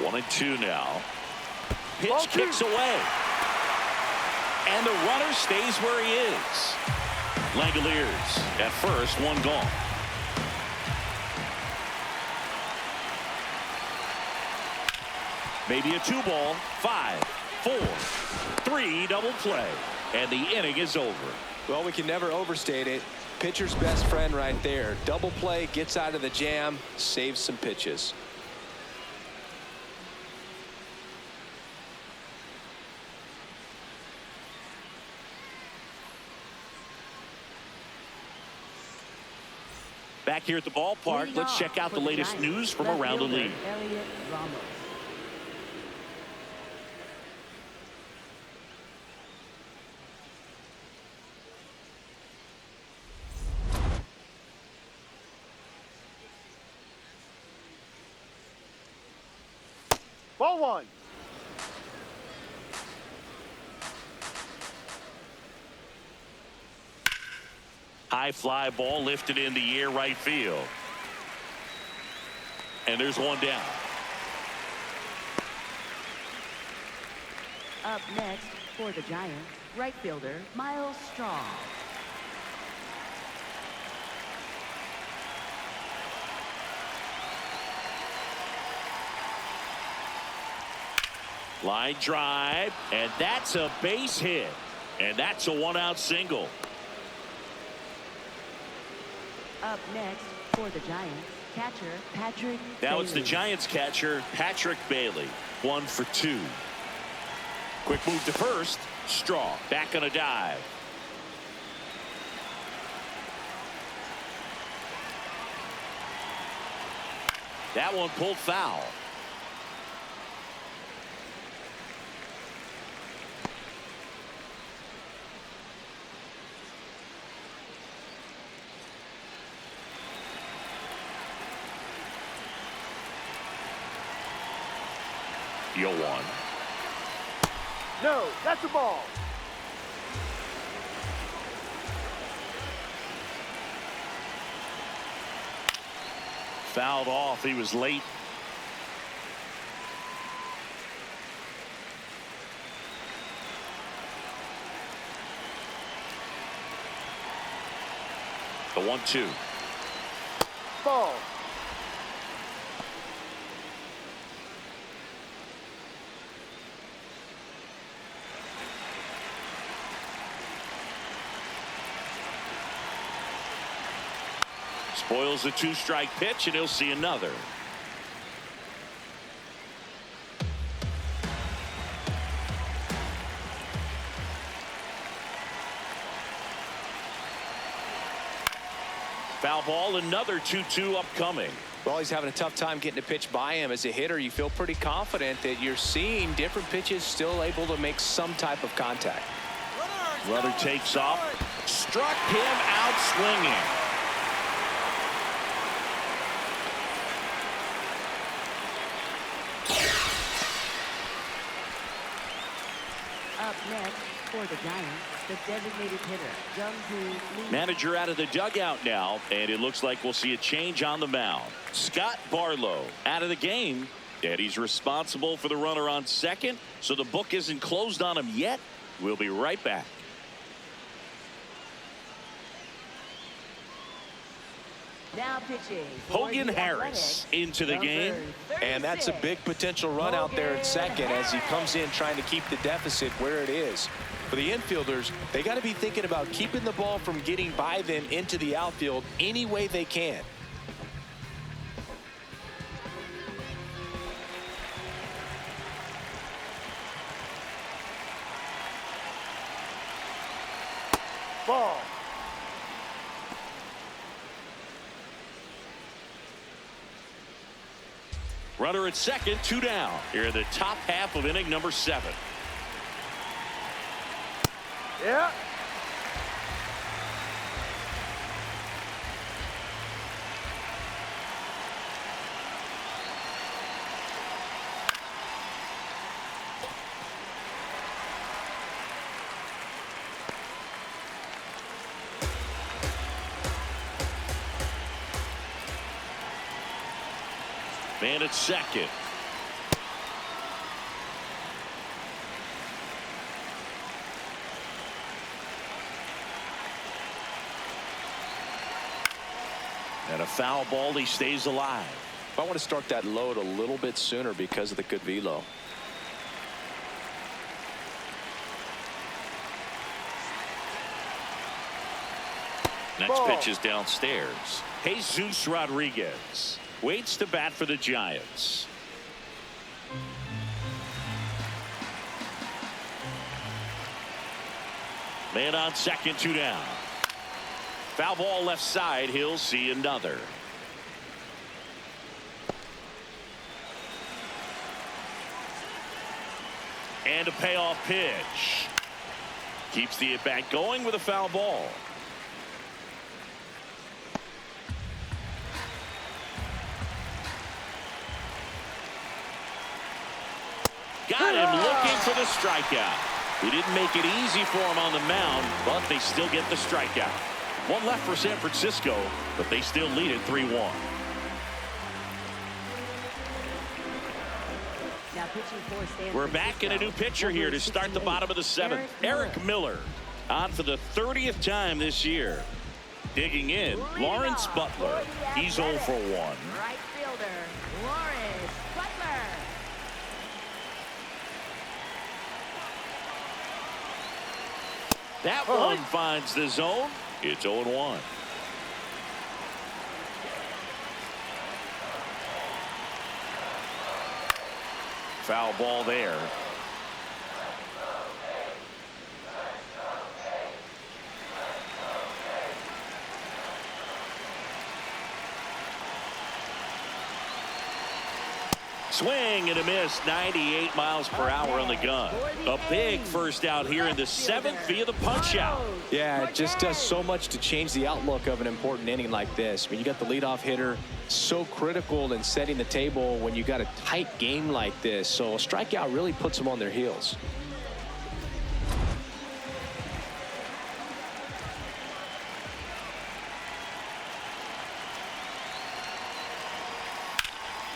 One and 2 now. Pitch kicks away. And the runner stays where he is. Langeliers at first, 1 gone. Maybe a 2-ball, 5, 4, 3 double play. And the inning is over. Well, we can never overstate it. Pitcher's best friend right there. Double play, gets out of the jam, saves some pitches. Back here at the ballpark, Leading let's off check out for the latest Giants, news from left around the fielder league. Elliot Ramos. Ball 1. High fly ball lifted in the air right field. And there's one down. Up next for the Giants, right fielder Miles Straw. Line drive, and that's a base hit. And that's a one-out single. Up next for the Giants, catcher Patrick Now it's the Bailey. Giants catcher, Patrick Bailey. 1 for 2. Quick move to first. Straw back on a dive. That one pulled foul. You'll one. No, that's a ball. Fouled off. He was late. The 1-2. Ball. Spoils the 2-strike pitch, and he'll see another. Foul ball, another 2-2 upcoming. Well, he's having a tough time getting a pitch by him. As a hitter, you feel pretty confident that you're seeing different pitches still able to make some type of contact. Runner takes off. Struck him out swinging. Up next for the Giants, the designated hitter Jung-Hoo Lee. Manager out of the dugout now, and it looks like we'll see a change on the mound. Scott Barlow out of the game, and he's responsible for the runner on second, so the book isn't closed on him yet. We'll be right back. Now pitching for Hogan the Harris Athletics, into the game. number And that's a 36. big potential run out there at second as he comes in trying to keep the deficit where it is. For the infielders, they got to be thinking about keeping the ball from getting by them into the outfield any way they can. Ball. Runner at second, 2 down. Here in the top half of inning number 7. Yeah. Man at second. And a foul ball, he stays alive. I want to start that load a little bit sooner because of the good velo. Next Ball. pitch is downstairs. Jesus Rodriguez waits to bat for the Giants. Man on second, 2 down. Foul ball left side. He'll see another. And a payoff pitch. Keeps the at-bat going with a foul ball. Got him looking for the strikeout. He didn't make it easy for him on the mound, but they still get the strikeout. One left for San Francisco, but they still lead it 3-1. Now pitching for San We're back in a new pitcher here to start the bottom of the seventh. Eric Miller on for the 30th time this year. Digging in, Lawrence Butler. He's 0 for 1. Right fielder, Lawrence Butler. That one finds the zone. It's 0-1. Foul ball there. Swing and a miss, 98 miles per hour on the gun. A big first out here in the seventh via the punch out. Yeah, it just does so much to change the outlook of an important inning like this. I mean, you got the leadoff hitter, so critical in setting the table when you got a tight game like this. So a strikeout really puts them on their heels.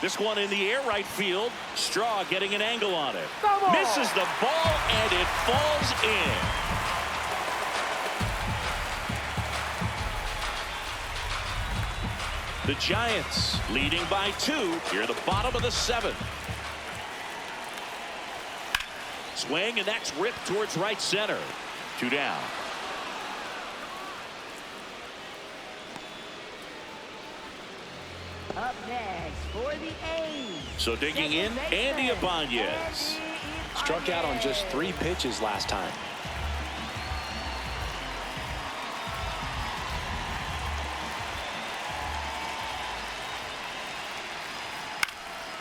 This one in the air right field. Straw getting an angle on it. Misses the ball and it falls in. The Giants leading by 2 here at the bottom of the seventh. Swing and that's ripped towards right center. 2 down. Up next for the A's. So digging in, Andy Ibanez. Struck out on just 3 pitches last time.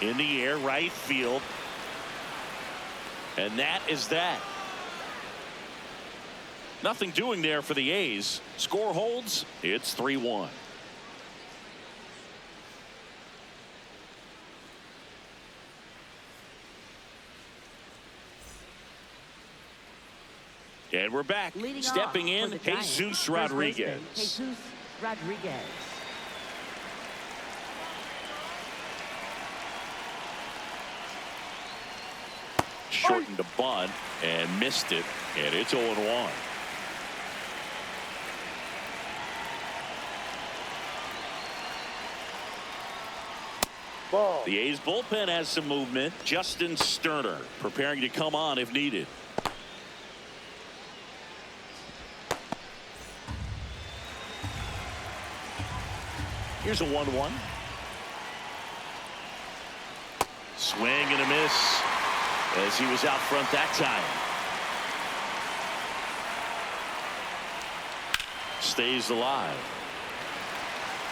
In the air right field. And that is that. Nothing doing there for the A's. Score holds. It's 3-1. And we're back. Leading Stepping off in, for the Giants, Jesus first Rodriguez. baseman, Jesus Rodriguez. Shortened a bunt and missed it, and it's 0-1. Ball. The A's bullpen has some movement. Justin Sterner preparing to come on if needed. Here's a 1-1. Swing and a miss as he was out front that time. Stays alive.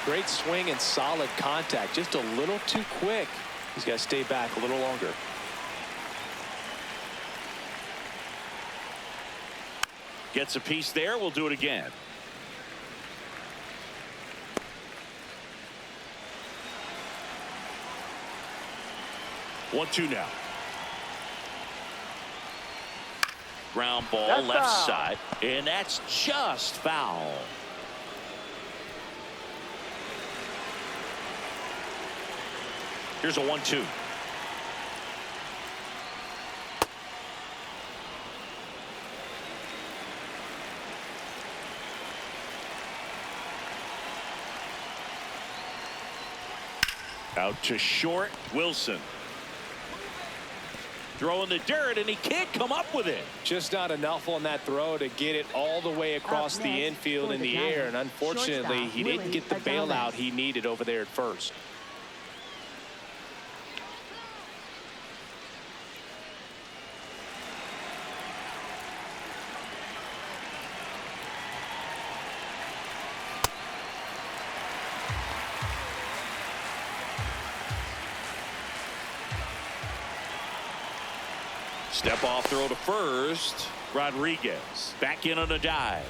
Great swing and solid contact. Just a little too quick. He's got to stay back a little longer. Gets a piece there. We'll do it again. One-two now. Ground ball That's left foul. side, and that's just foul. Here's a 1-2. Out to short, Wilson. Throwing the dirt, and he can't come up with it. Just not enough on that throw to get it all the way across Up the next infield for in the the air, and Giants, unfortunately shortstop, he didn't Willie get the Gonzalez. bailout he needed over there at first. Step off throw to first. Rodriguez back in on a dive.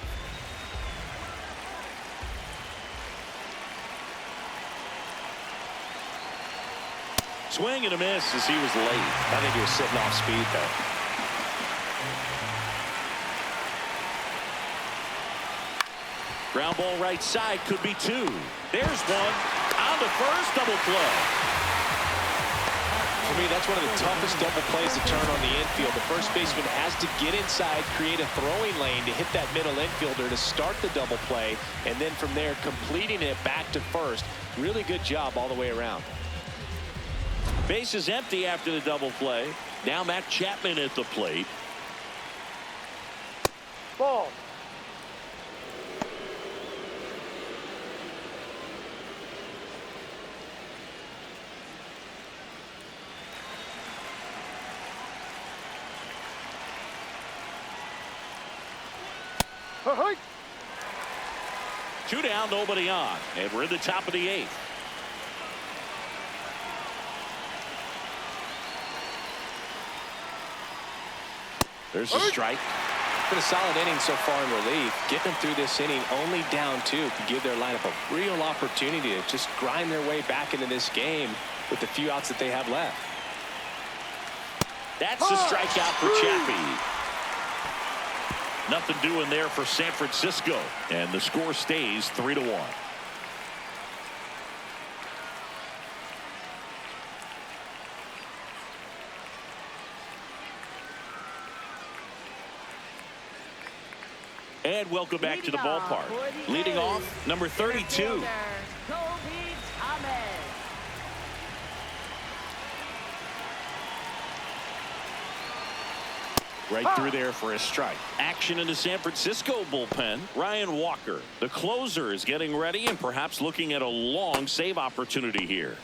Swing and a miss as he was late. I think he was sitting off speed though. Ground ball right side, could be two. There's one. On to first, double play. For me, that's one of the toughest double plays to turn on the infield. The first baseman has to get inside, create a throwing lane to hit that middle infielder to start the double play, and then from there completing it back to first. Really good job all the way around. Base is empty after the double play. Now Matt Chapman at the plate. Ball. Hey. Two down, nobody on, and we're in the top of the eighth. There's a strike. Been a solid inning so far in relief. Getting them through this inning only down two could give their lineup a real opportunity to just grind their way back into this game with the few outs that they have left. That's the strikeout for Chappie. Nothing doing there for San Francisco, and the score stays 3-1. And welcome back to the ballpark. Leading off, number 32. Right through there for a strike. Action in the San Francisco bullpen. Ryan Walker, the closer, is getting ready and perhaps looking at a long save opportunity here.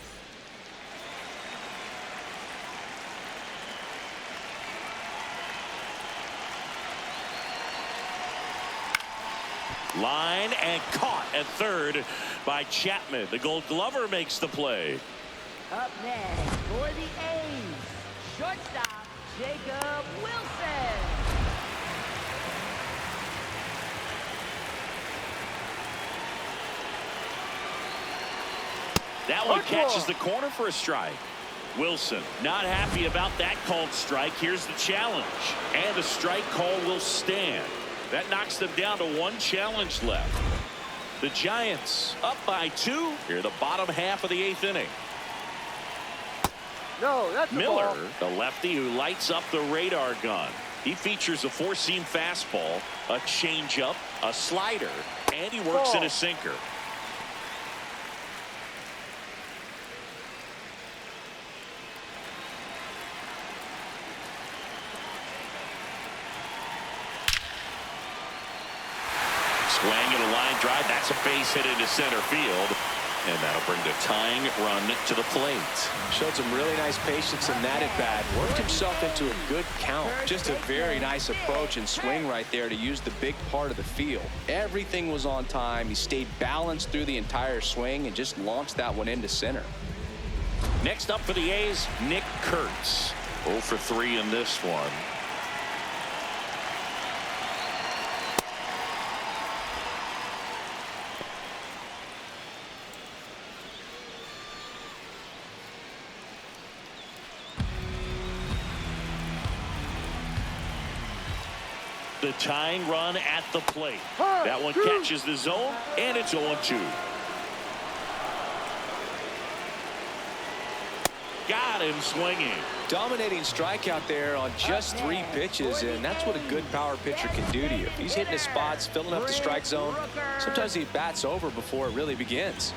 Line and caught at third by Chapman. The Gold Glover makes the play. Up next for the A's, shortstop Jacob Wilson. That one catches the corner for a strike. Wilson not happy about that called strike. Here's the challenge, and the strike call will stand. That knocks them down to one challenge left. The Giants up by 2 here, the bottom half of the 8th inning. No, that's Miller, the the lefty who lights up the radar gun. He features a four-seam fastball, a changeup, a slider, and he works in a sinker. Swing and a line drive. That's a base hit into center field. And that'll bring the tying run to the plate. Showed some really nice patience in that at bat. Worked himself into a good count. Just a very nice approach and swing right there to use the big part of the field. Everything was on time. He stayed balanced through the entire swing and just launched that one into center. Next up for the A's, Nick Kurtz. 0 for 3 in this one. The tying run at the plate. That one catches the zone, and it's 0-2. Got him swinging. Dominating strikeout there on just 3 pitches, and that's what a good power pitcher can do to you. If he's hitting his spots, filling up the strike zone, sometimes he bats over before it really begins.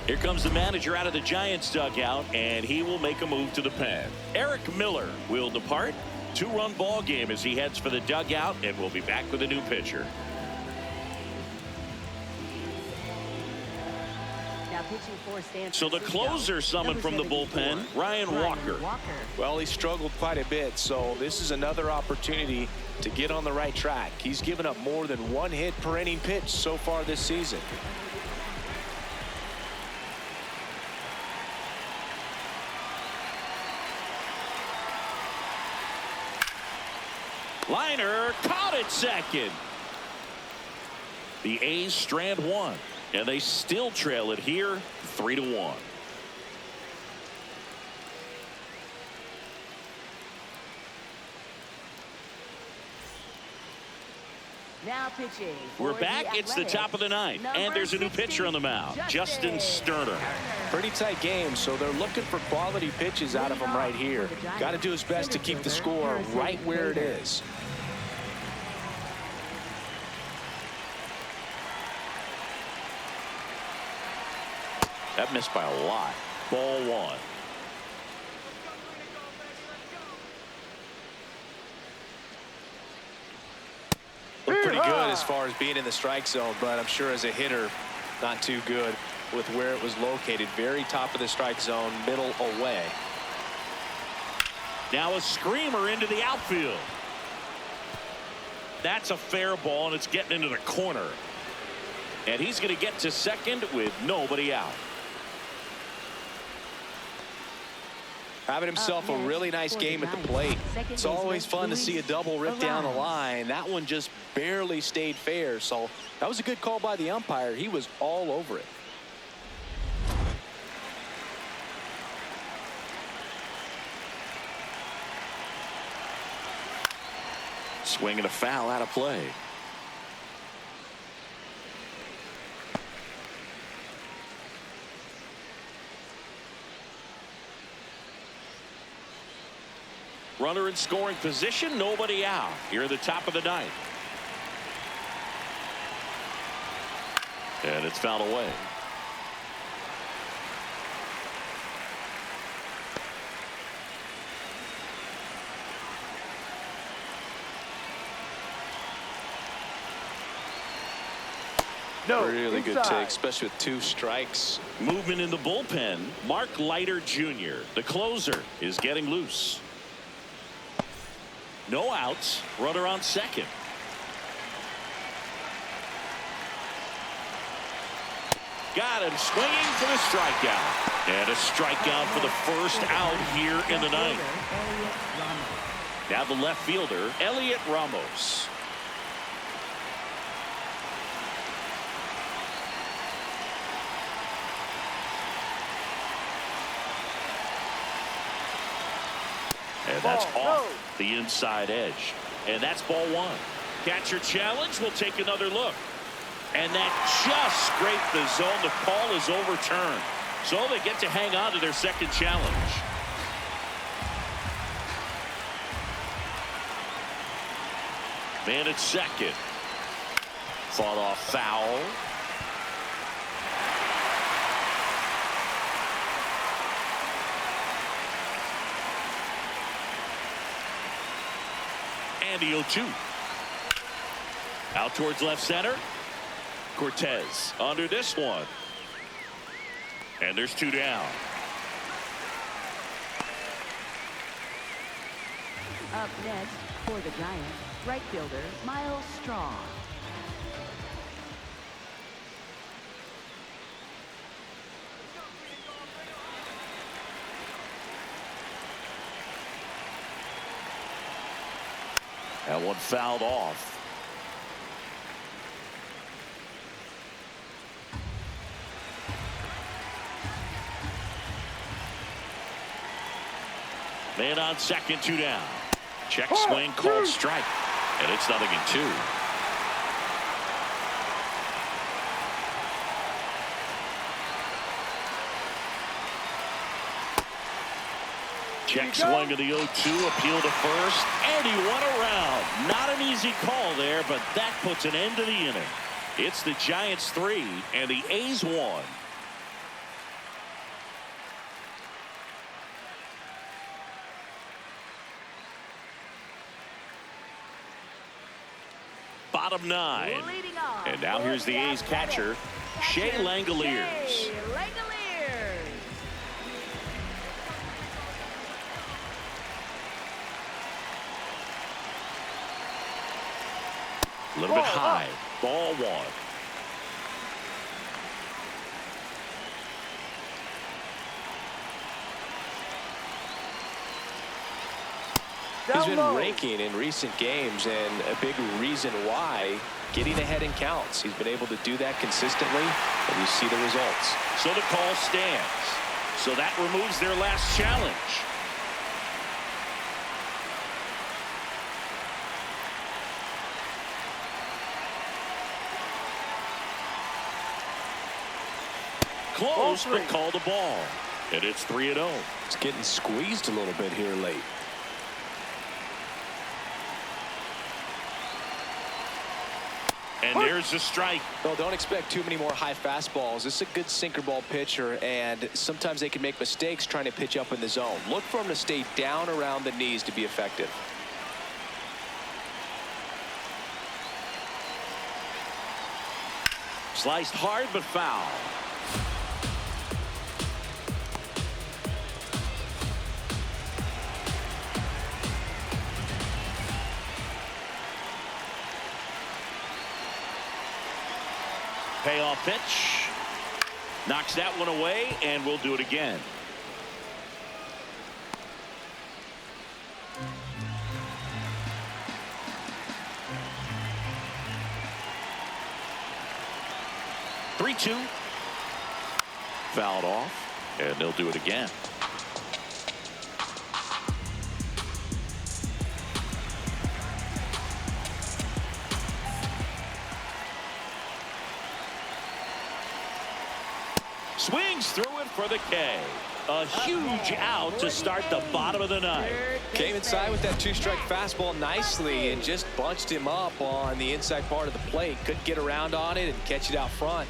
Here comes the manager out of the Giants dugout, and he will make a move to the pen. Eric Miller will depart. 2-run ball game as he heads for the dugout, and we'll be back with a new pitcher. So the closer summoned from the bullpen, Ryan Walker. Well, he struggled quite a bit, so this is another opportunity to get on the right track. He's given up more than 1 hit per inning pitch so far this season. Liner caught at second. The A's strand 1, and they still trail it here 3-1. Now pitching. We're for back. the It's the top of the ninth. Number And there's a new pitcher on the mound, Justin Sterner. Pretty tight game, so they're looking for quality pitches out of him right here. Got to do his best to keep the score right where it is. That missed by a lot. Ball one. Looked pretty good as far as being in the strike zone, but I'm sure as a hitter, not too good with where it was located. Very top of the strike zone, middle away. Now a screamer into the outfield. That's a fair ball, and it's getting into the corner. And he's going to get to second with nobody out. Having himself a really nice game at the plate. It's always fun to see a double rip down the line. That one just barely stayed fair, so that was a good call by the umpire. He was all over it. Swinging a foul out of play. Runner in scoring position, nobody out. Here at the top of the ninth. And it's fouled away. No, really good inside. take, especially with 2 strikes. Movement in the bullpen. Mark Leiter Jr., the closer, is getting loose. No outs. Runner on second. Got him swinging for the strikeout. And a strikeout for the first out here in the ninth. Now the left fielder, Elliot Ramos. And that's off the inside edge. And that's ball one. Catcher challenge. We'll take another look. And that just scraped the zone. The call is overturned. So they get to hang on to their second challenge. Man at second. Fought off foul. And the 0-2. Out towards left center. Cortez under this one. And there's 2 down. Up next for the Giants, right fielder Miles Straw. That one fouled off. Man on second, 2 down. Check swing, called strike. And it's 0-2. Check swing of the 0-2, appeal to first, and he went around. Not an easy call there, but that puts an end to the inning. It's the Giants 3 and the A's 1. Bottom 9. And now here's the A's catcher, Shea Langoliers. A little bit high. Ball 1. He's been raking in recent games, and a big reason why, getting ahead in counts. He's been able to do that consistently, and you see the results. So the call stands. So that removes their last challenge. close, but called a ball. And it's 3-0. It's getting squeezed a little bit here late. And there's a strike. Well, don't expect too many more high fastballs. This is a good sinker ball pitcher, and sometimes they can make mistakes trying to pitch up in the zone. Look for him to stay down around the knees to be effective. Sliced hard, but foul. Payoff pitch. Knocks that one away, and we'll do it again. Three-two. Fouled off, and they'll do it again. Swings through it for the K. A huge out to start the bottom of the ninth. Came inside with that two-strike fastball nicely and just bunched him up on the inside part of the plate. Couldn't get around on it and catch it out front.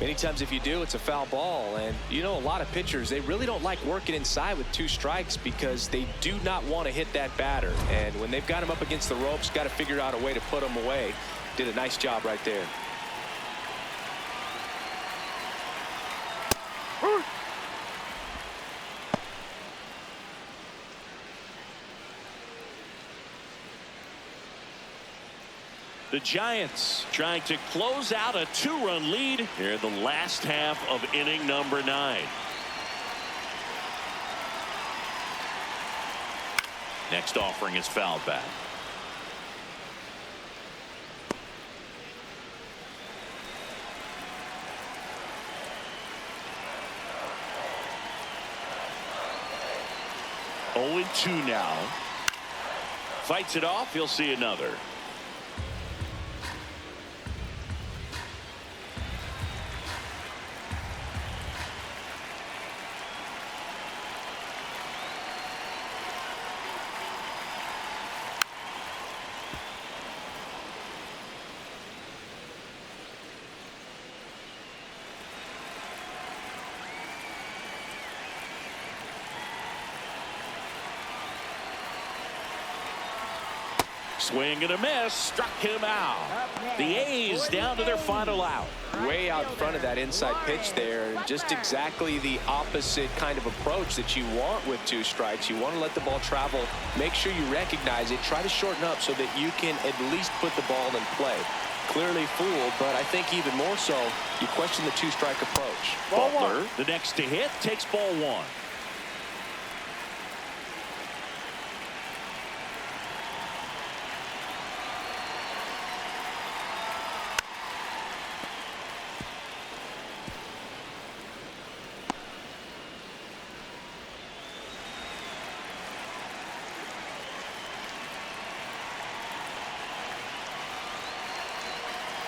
Many times if you do, it's a foul ball. And you know, a lot of pitchers, they really don't like working inside with two strikes because they do not want to hit that batter. And when they've got him up against the ropes, got to figure out a way to put him away. Did a nice job right there. The Giants trying to close out a two-run lead here in the last half of inning number 9. Next offering is fouled back. Oh, 2 now. Fights it off. He'll see another. Swing and a miss, struck him out. The A's down to their final out. Way out in front of that inside pitch there, and just exactly the opposite kind of approach that you want with two strikes. You want to let the ball travel, make sure you recognize it, try to shorten up so that you can at least put the ball in play. Clearly fooled, but I think even more so, you question the two-strike approach. Butler, the next to hit, takes ball 1.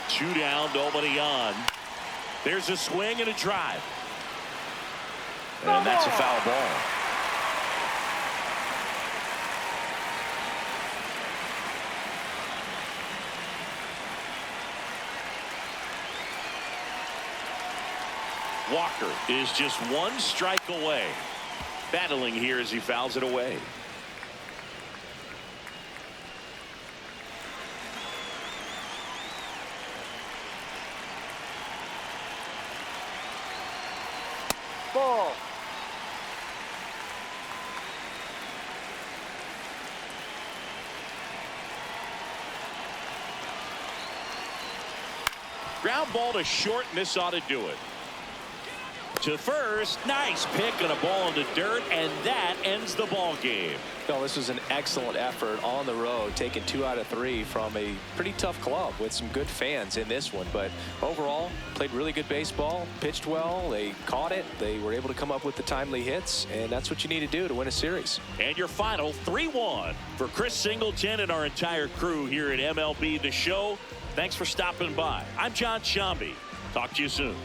Two down, nobody on. There's a swing and a drive. And that's a foul ball. Walker is just one strike away. Battling here as he fouls it away. Ball. Ground ball to short, and this ought to do it. To first, nice pick on a ball in the dirt, and that ends the ball game. No, this was an excellent effort on the road, taking 2 out of 3 from a pretty tough club with some good fans in this one. But overall, played really good baseball, pitched well, they caught it, they were able to come up with the timely hits, and that's what you need to do to win a series. And your final 3-1 for Chris Singleton and our entire crew here at MLB The Show. Thanks for stopping by. I'm John Shambi. Talk to you soon.